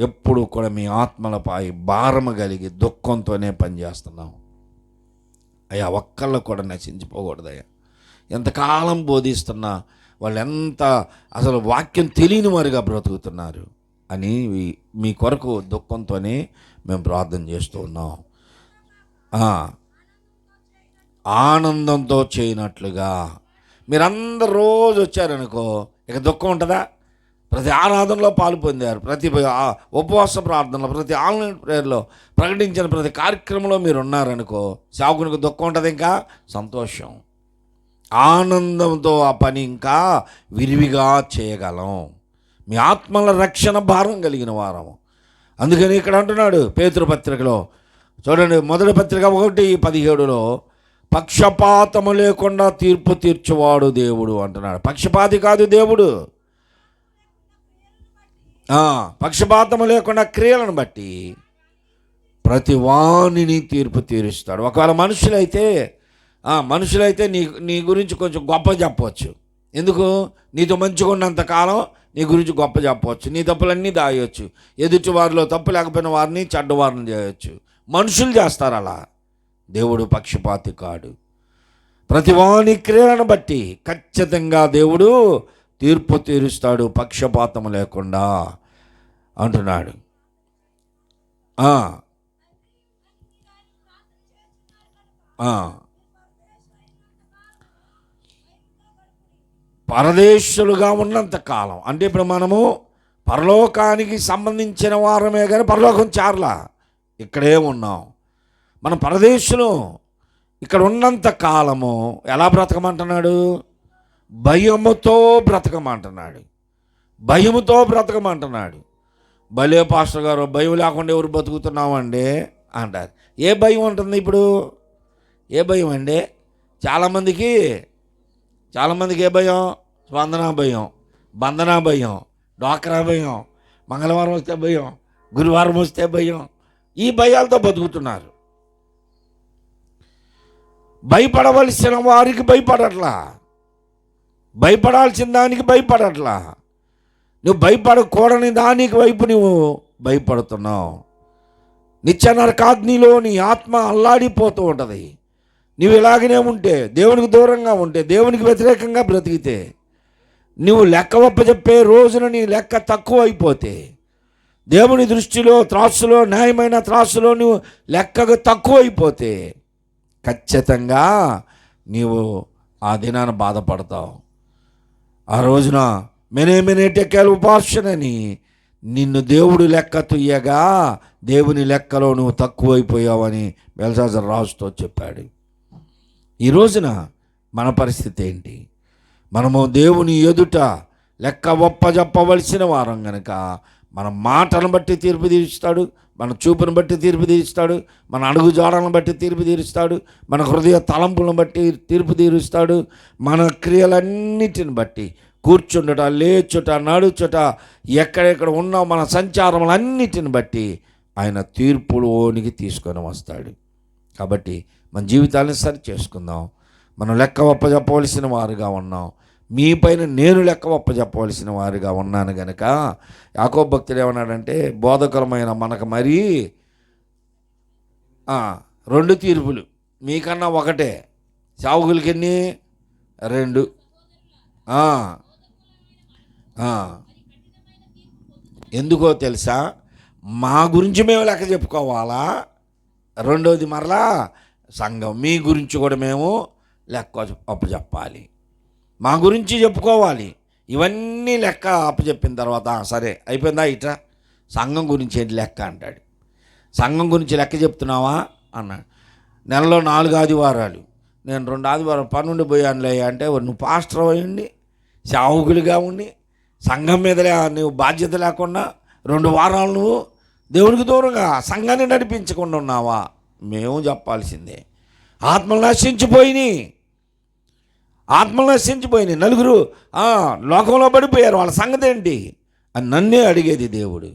ఎప్పుడు కూడా మీ ఆత్మలపై భారము కలిగి దుఃఖంతోనే పనిచేస్తున్నాం అయ్యా. ఒక్కళ్ళు కూడా నశించిపోకూడదయ్యా. ఎంతకాలం బోధిస్తున్నా వాళ్ళు ఎంత అసలు వాక్యం తెలియని వారుగా బ్రతుకుతున్నారు అని మీ కొరకు దుఃఖంతోనే మేము ప్రార్థన చేస్తూ ఉన్నాం. ఆనందంతో చేయనట్లుగా మీరందరూ రోజు వచ్చారనుకో, ఇక దుఃఖం ఉంటుందా? ప్రతి ఆరాధనలో పాలు పొందారు, ప్రతి ఉపవాస ప్రార్థనలో, ప్రతి ఆన్లైన్ ప్రేయర్లో, ప్రకటించిన ప్రతి కార్యక్రమంలో మీరు ఉన్నారనుకో, సేవకునికి దుఃఖం ఉంటుంది? ఇంకా సంతోషం, ఆనందంతో ఆ పని ఇంకా విరివిగా చేయగలం. మీ ఆత్మల రక్షణ భారం కలిగిన వారం. అందుకని ఇక్కడ అంటున్నాడు పేతురు పత్రికలో చూడండి, మొదటి పత్రిక 1:17 పక్షపాతము లేకుండా తీర్పు తీర్చువాడు దేవుడు అంటున్నాడు. పక్షపాతి కాదు దేవుడు. పక్షపాతము లేకుండా క్రియలను బట్టి ప్రతి వాణిని తీర్పు తీరుస్తాడు. ఒకవేళ మనుషులైతే నీ గురించి కొంచెం గొప్ప చెప్పవచ్చు. ఎందుకు? నీతో మంచిగా ఉన్నంతకాలం నీ గురించి గొప్ప చెప్పవచ్చు, నీ తప్పులన్నీ దాయవచ్చు, ఎదుటి వారిలో తప్పు లేకపోయిన వారిని చెడ్డవారిని చేయవచ్చు. మనుషులు చేస్తారు అలా. దేవుడు పక్షపాతి కాడు. ప్రతి వాని క్రియలను బట్టి ఖచ్చితంగా దేవుడు తీర్పు తీరుస్తాడు, పక్షపాతం లేకుండా అంటున్నాడు. పరదేశులుగా ఉన్నంత కాలం అంటే ఇప్పుడు మనము పరలోకానికి సంబంధించిన వారమే కానీ పరలోకం చార్లా, ఇక్కడే ఉన్నాం. మన పరదేశులు ఇక్కడ ఉన్నంత కాలము ఎలా బ్రతకమంటున్నాడు? భయముతో బ్రతకమంటున్నాడు. భయముతో బ్రతకమంటున్నాడు. భలే పాస్టర్ గారు, భయం లేకుండా ఎవరు బతుకుతున్నామండి అంటారు. ఏ భయం ఉంటుంది ఇప్పుడు? ఏ భయం అండి? చాలామందికి ఏ భయం? స్పందన భయం, బంధన భయం, డ్వాక్రా భయం, మంగళవారం వస్తే భయం, గురువారం వస్తే భయం. ఈ భయాలతో బతుకుతున్నారు. భయపడవలసిన వారికి భయపడట్లా, భయపడాల్సిన దానికి భయపడట్లా. నువ్వు భయపడకూడని దానికి వైపు నువ్వు భయపడుతున్నావు. నిత్య నరకాగ్నిలో నీ ఆత్మ అల్లాడిపోతూ ఉంటుంది. నువ్వు ఇలాగనే ఉంటే, దేవునికి దూరంగా ఉంటే, దేవునికి వ్యతిరేకంగా బ్రతికితే, నువ్వు లెక్క ఒప్పచెప్పే రోజున నీ లెక్క తక్కువ అయిపోతే, దేవుని దృష్టిలో త్రాసులో, న్యాయమైన త్రాసులో నువ్వు లెక్కకు తక్కువ అయిపోతే ఖచ్చితంగా నీవు ఆ దినాన బాధపడతావు. ఆ రోజున మెనే టెకెల్ ఉపాసనని నిన్ను దేవుడు లెక్క తుయ్యగా దేవుని లెక్కలో నువ్వు తక్కువైపోయావని బెల్షాజర్ రాజుతో చెప్పాడు. ఈ రోజున మన పరిస్థితి ఏంటి? మనము దేవుని ఎదుట లెక్క ఒప్పజెప్పవలసిన వారం కనుక మన మాటలను బట్టి తీర్పు తీరుస్తాడు, మన చూపును బట్టి తీర్పు తీరుస్తాడు, మన అడుగు జాడలను బట్టి తీర్పు తీరుస్తాడు, మన హృదయ తలంపులను బట్టి తీర్పు తీరుస్తాడు, మన క్రియలన్నిటిని బట్టి కూర్చుండట, లేచుట, నడుచుట, ఎక్కడెక్కడ ఉన్న మన సంచారములన్నిటిని బట్టి ఆయన తీర్పులోనికి తీసుకొని వస్తాడు. కాబట్టి మన జీవితాలను సరి చేసుకుందాం. మనం లెక్క ఒప్పజెప్పవలసిన వారుగా ఉన్నాం. మీ పైన నేను లెక్క ఒప్పజెప్పవలసిన వారుగా ఉన్నాను గనక యాకోబు భక్తుడు ఏమన్నాడంటే, బోధకులమైన మనకు మరీ 2 తీర్పులు, మీకన్నా ఒకటే, సావుకులకి ఎన్ని? 2. ఎందుకో తెలుసా? మా గురించి మేము లెక్క చెప్పుకోవాలా. రెండోది మరలా సంఘం మీ గురించి కూడా మేము లెక్క అప్పచెప్పాలి. మా గురించి చెప్పుకోవాలి. ఇవన్నీ లెక్క అప్పచెప్పిన తర్వాత సరే అయిపోయిందా ఇట్లా సంఘం గురించి ఏంటి లెక్క అంటాడు. సంఘం గురించి లెక్క చెప్తున్నావా అన్నాడు. నెలలో 4 ఆదివారాలు, నేను 2 ఆదివారం పనుండి పోయానులే అంటే, నువ్వు పాస్టర్ అయ్యండి, సేవకులుగా ఉండి, సంఘం మీద నువ్వు బాధ్యత లేకుండా 2 వారాలు నువ్వు దేవునికి దూరంగా సంఘాన్ని నడిపించకుండా ఉన్నావా? మేము చెప్పాల్సిందే. ఆత్మలు నశించిపోయినాయి, నలుగురు లోకంలో పడిపోయారు, వాళ్ళ సంగతి ఏంటి అని నన్నే అడిగేది దేవుడు.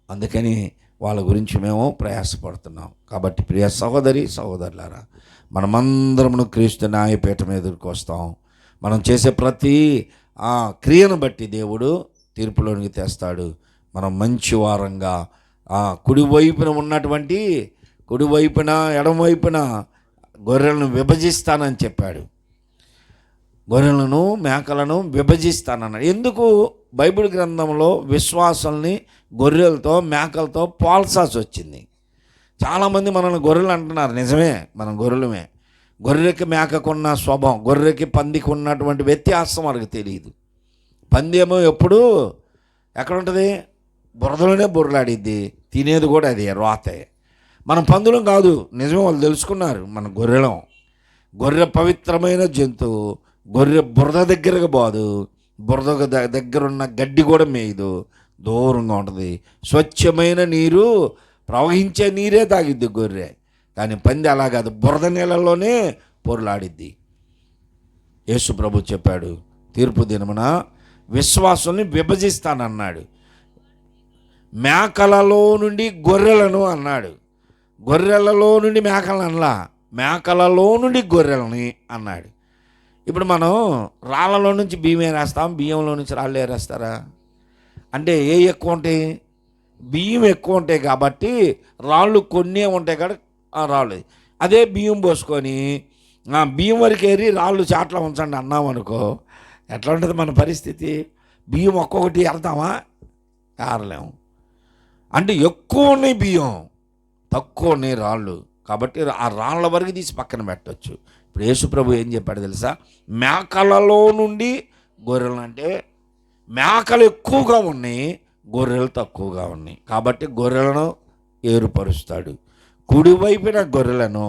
అందుకని వాళ్ళ గురించి మేము ప్రయాసపడుతున్నాం. కాబట్టి ప్రియ సహోదరి సహోదరులారా, మనమందరమును క్రీస్తు న్యాయపీఠం ఎదుర్కొస్తాం. వస్తాం. మనం చేసే ప్రతి క్రియను బట్టి దేవుడు తీర్పులోనికి తెస్తాడు. మనం మంచి వారంగా కుడివైపున ఎడమవైపున గొర్రెలను విభజిస్తానని చెప్పాడు. గొర్రెలను మేకలను విభజిస్తానన్నాడు. ఎందుకు? బైబిల్ గ్రంథంలో విశ్వాసాల్ని గొర్రెలతో మేకలతో పోల్చాల్సి వచ్చింది. చాలామంది మనల్ని గొర్రెలు అంటున్నారు. నిజమే, మనం గొర్రెలమే. గొర్రెకి మేకకున్న స్వభావం, గొర్రెకి పందికి ఉన్నటువంటి వ్యత్యాసం మనకు తెలియదు. పంది ఏమో ఎప్పుడు ఎక్కడ ఉంటుంది? బురదలోనే బుర్రలాడిద్ది, తినేది కూడా అది రోతే. మనం పందులం కాదు, నిజమే, వాళ్ళు తెలుసుకున్నారు. మన గొర్రెలం. గొర్రె పవిత్రమైన జంతువు. గొర్రె బురద దగ్గరకు పోదు, బురద దగ్గరున్న గడ్డి కూడా మేయదు, దూరంగా ఉంటుంది. స్వచ్ఛమైన నీరు, ప్రవహించే నీరే తాగిద్ది గొర్రె. కానీ పంది అలా కాదు, బురద నీళ్ళలోనే పొరులాడిద్ది. యేసు ప్రభు చెప్పాడు, తీర్పు దినమున విశ్వాసాన్ని విభజిస్తానన్నాడు. మేకలలో నుండి గొర్రెలను అన్నాడు. గొర్రెలలో నుండి మేకలను అనలా, మేకలలో నుండి గొర్రెలని అన్నాడు. ఇప్పుడు మనం రాళ్ళలో నుంచి బియ్యం ఏరేస్తాం, బియ్యంలో నుంచి రాళ్ళు ఏరేస్తారా? అంటే ఎక్కువ ఉంటాయి? బియ్యం ఎక్కువ ఉంటాయి కాబట్టి రాళ్ళు కొన్నే ఉంటాయి కాబట్టి రాళ్ళు. అదే బియ్యం పోసుకొని బియ్యం వరకు ఏరి రాళ్ళు చాట్ల ఉంచండి అన్నామనుకో, ఎట్లా ఉంటుంది మన పరిస్థితి? బియ్యం ఒక్కొక్కటి ఏరుతామా? ఏరలేము. అంటే ఎక్కువ ఉన్నాయి బియ్యం, తక్కువ ఉన్నాయి రాళ్ళు. కాబట్టి ఆ రాళ్ళ వరకు తీసి పక్కన పెట్టవచ్చు. ఇప్పుడు యేసు ప్రభు ఏం చెప్పాడు తెలుసా? మేకలలో నుండి గొర్రెలు, అంటే మేకలు ఎక్కువగా ఉన్నాయి, గొర్రెలు తక్కువగా ఉన్నాయి. కాబట్టి గొర్రెలను ఏరుపరుస్తాడు. కుడివైపున గొర్రెలను,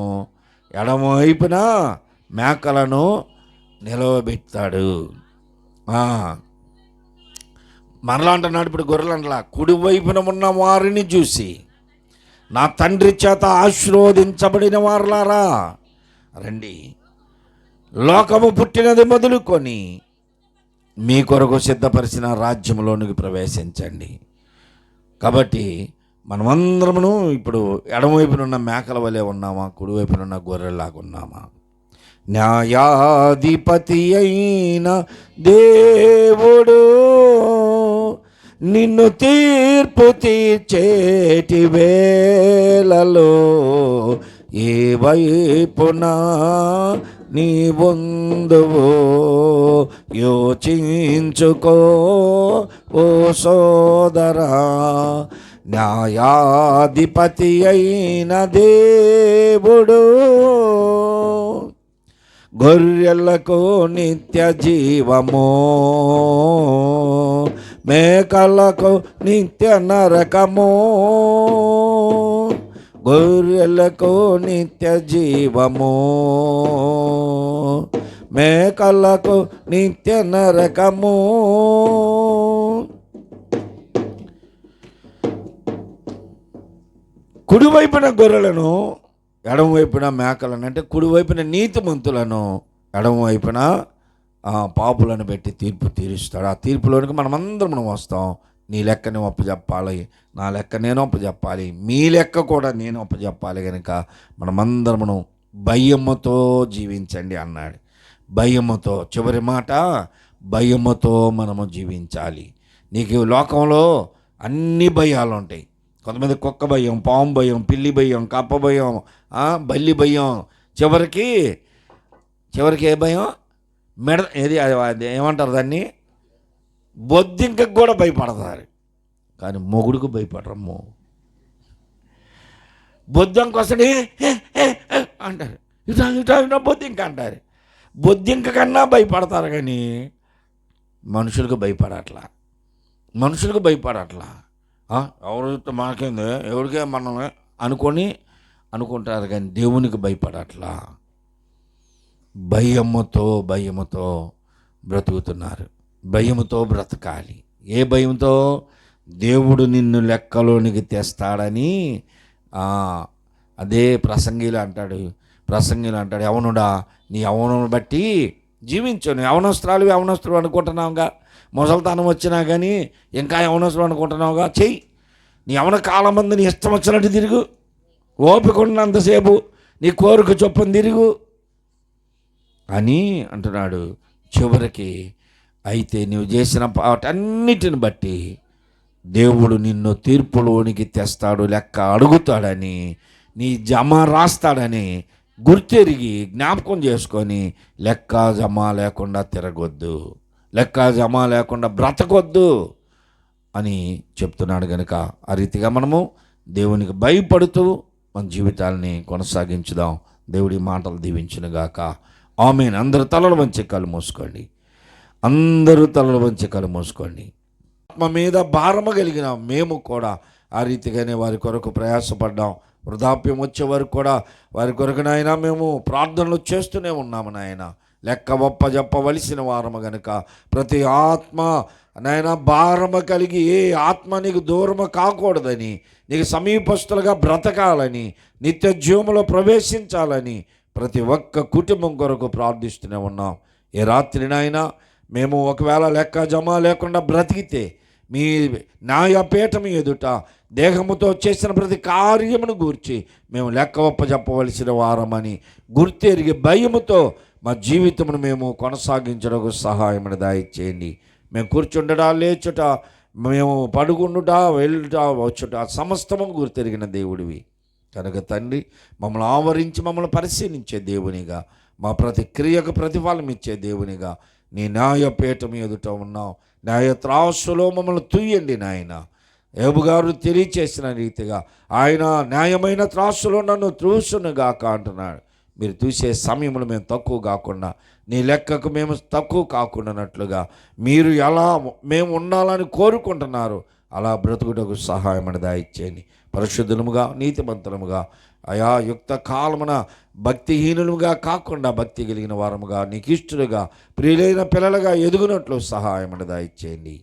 ఎడమవైపున మేకలను నిలవబెడతాడు. మరలా అంటున్నాడు ఇప్పుడు గొర్రెలంటలా, కుడివైపున ఉన్న వారిని చూసి నా తండ్రి చేత ఆశీర్వదించబడిన వారులారా రండి, లోకము పుట్టినది మొదలుకొని మీ కొరకు సిద్ధపరిచిన రాజ్యంలోనికి ప్రవేశించండి. కాబట్టి మనమందరమును ఇప్పుడు ఎడమవైపునున్న మేకల వలె ఉన్నామా, కుడివైపునున్న గొర్రెలాగా ఉన్నామా? న్యాయాధిపతి అయిన దేవుడు నిన్ను తీర్పు తీర్చేటి వేళలో ఏ వైపున నీ వందువో యోచించుకో ఓ సోదరా. న్యాయాధిపతి అయిన దేవుడు గొర్రెలకు నిత్య జీవము, మేకలకు నిత్య నరకము. గొర్రెలకు నిత్య జీవము, మేకలకు నిత్య నరకము. కుడివైపున గొర్రెలను, ఎడమవైపున మేకలను, అంటే కుడివైపున నీతిమంతులను, ఎడమవైపున పాపులను పెట్టి తీర్పు తీరుస్తాడు. ఆ తీర్పులోనికి మనమందరం వస్తాం. నీ లెక్క నేను ఒప్పచెప్పాలి, నా లెక్క నేను ఒప్పచెప్పాలి, మీ లెక్క కూడా నేను ఒప్పచెప్పాలి. కనుక మనమందరమును భయముతో జీవించండి అన్నాడు. భయముతో, చివరి మాట భయముతో మనము జీవించాలి. నీకు లోకంలో అన్ని భయాలు ఉంటాయి. కొంతమంది కుక్క భయం, పాము భయం, పిల్లి భయం, కప్ప భయం, బల్లి భయం, చివరికి ఏ భయం, ఏది ఏమంటారు దాన్ని, బొద్దింకకు కూడా భయపడతారు. కానీ మొగుడుకు భయపడరమ్మో. బొద్దింక వస్తాడు అంటారు, ఇటా బొద్దింక అంటారు. బొద్దింక కన్నా భయపడతారు కానీ మనుషులకు భయపడట్లా. ఎవరితో మనకేంది, ఎవరికే మనం అనుకుంటారు కానీ దేవునికి భయపడట్లా. భయముతో బ్రతుకుతున్నారు. భయముతో బ్రతకాలి. ఏ భయంతో? దేవుడు నిన్ను లెక్కలోనికి తెస్తాడని. అదే ప్రసంగిలు అంటాడు, యవనుడా నీ యవనుని బట్టి జీవించు. నీ యవనస్తులు అనుకుంటున్నావుగా, ముసలితనం వచ్చినా కానీ ఇంకా యవనస్తులు అనుకుంటున్నావుగా, చెయ్యి. నీ యవన కాలం మంది నీ ఇష్టం వచ్చినట్టు తిరుగు, ఓపిక ఉన్నంతసేపు నీ కోరిక చొప్పున తిరుగు అని అంటున్నాడు. చివరికి అయితే నువ్వు చేసిన వాటన్నిటిని బట్టి దేవుడు నిన్ను తీర్పులోనికి తెస్తాడు, లెక్క అడుగుతాడని, నీ జమ రాస్తాడని గుర్తెరిగి జ్ఞాపకం చేసుకొని లెక్క జమ లేకుండా తిరగొద్దు, లెక్క జమ లేకుండా బ్రతకొద్దు అని చెప్తున్నాడు. కనుక ఆ రీతిగా మనము దేవునికి భయపడుతూ మన జీవితాలని కొనసాగించుదాం. దేవుడి మాటలు దీవించునుగాక. ఆమేన్. అందరూ తలలు వంచి కళ్ళు మూసుకోండి. ఆత్మ మీద భారము కలిగిన మేము కూడా ఆ రీతిగానే వారి కొరకు ప్రయాసపడ్డాం. వృద్ధాప్యం వచ్చే వరకు కూడా వారి కొరకు నాయన మేము ప్రార్థనలు చేస్తూనే ఉన్నాము నాయన. లెక్క చెప్పవలసిన వారము గనుక ప్రతి ఆత్మ నాయన భారము కలిగి ఏ ఆత్మ నీకు దూరము కాకూడదని, నీకు సమీపస్తులుగా బ్రతకాలని, నిత్య జీవములో ప్రవేశించాలని ప్రతి ఒక్క కుటుంబం కొరకు ప్రార్థిస్తూనే ఉన్నాం. ఏ రాత్రి నాయన మేము ఒకవేళ లెక్క జమ లేకుండా బ్రతికితే మీ న్యాయపీఠం ఎదుట దేహముతో చేసిన ప్రతి కార్యమును గూర్చి మేము లెక్క చెప్పవలసిన వారమని గుర్తెరిగి భయముతో మా జీవితమును మేము కొనసాగించడానికి సహాయమును దయచేయండి. మేము కూర్చుండట, లేచుట, మేము పడుకుండుట, వెళ్ళుట, వచ్చుట సమస్తము గుర్తెరిగిన దేవుడివి కనుక తండ్రి, మమ్మల్ని ఆవరించి మమ్మల్ని పరిశీలించే దేవునిగా, మా ప్రతి క్రియకు ప్రతిఫలం ఇచ్చే దేవునిగా నీ న్యాయపీఠం ఎదుట ఉన్నాం. న్యాయ త్రాసులో మమ్మల్ని తుయ్యండి నాయన. యోబు గారు తెలియచేసిన రీతిగా ఆయన న్యాయమైన త్రాసులో నన్ను త్రూసునుగాక అంటున్నాడు. మీరు చూసే సమయంలో మేము తక్కువ కాకుండా, నీ లెక్కకు మేము తక్కువ కాకుండానట్లుగా మీరు ఎలా మేము ఉండాలని కోరుకుంటున్నారు అలా బ్రతుకుటకు సహాయం దయచేయండి. పరిశుద్ధులముగా, నీతిమంతులముగా, అయా యుక్త కాలమున భక్తిహీనులుగా కాకుండా భక్తి కలిగిన వారముగా, నీకు ఇష్టలుగా, ప్రియులైన పిల్లలుగా ఎదుగునట్లు సహాయం దయచేయండి.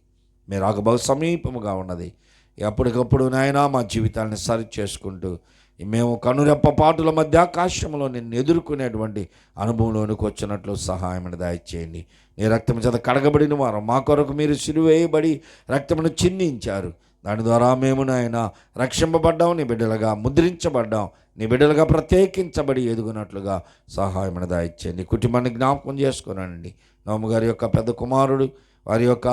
మీరు రాక బహు సమీపముగా ఉన్నది. ఎప్పటికప్పుడు నాయనా మా జీవితాన్ని సరి చేసుకుంటూ మేము కనురెప్ప పాటుల మధ్య ఆకాశంలో నిన్ను ఎదుర్కొనేటువంటి అనుభవంలోనికి వచ్చినట్లు సహాయం దయచేయండి. నీ రక్తం చేత కడగబడిన వారు మా కొరకు మీరు సిలువేయబడి రక్తమును చిందించారు. దాని ద్వారా మేము నాయన రక్షింపబడ్డాం, నీ బిడ్డలుగా ముద్రించబడ్డాం, నీ బిడ్డలుగా ప్రత్యేకించబడి ఎదుగునట్లుగా సహాయం దయచేయండి. కుటుంబాన్ని జ్ఞాపకం చేసుకోనండి. నోముగారి యొక్క పెద్ద కుమారుడు, వారి యొక్క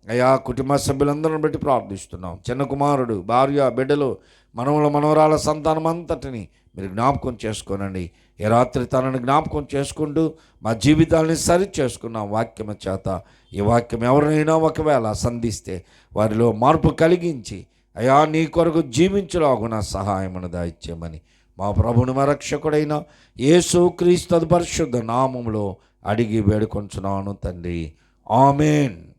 అయా కుటుంబ సభ్యులందరిని బట్టి ప్రార్థిస్తున్నాం. చిన్న కుమారుడు, భార్య, బిడ్డలు, మనవల మనవరాల సంతానం అంతటిని మీరు జ్ఞాపకం చేసుకోనండి. ఈ రాత్రి తనని జ్ఞాపకం చేసుకుంటూ మా జీవితాలని సరి చేసుకున్నాం వాక్యం చేత. ఈ వాక్యం ఎవరినైనా ఒకవేళ సంధిస్తే వారిలో మార్పు కలిగించి అయా నీ కొరకు జీవించలాగున సహాయమును దయచేయమని మా ప్రభుని మా రక్షకుడైన యేసు క్రీస్తు పరిశుద్ధ నామములో అడిగి వేడుకొంచున్నాను తండ్రి. ఆమేన్.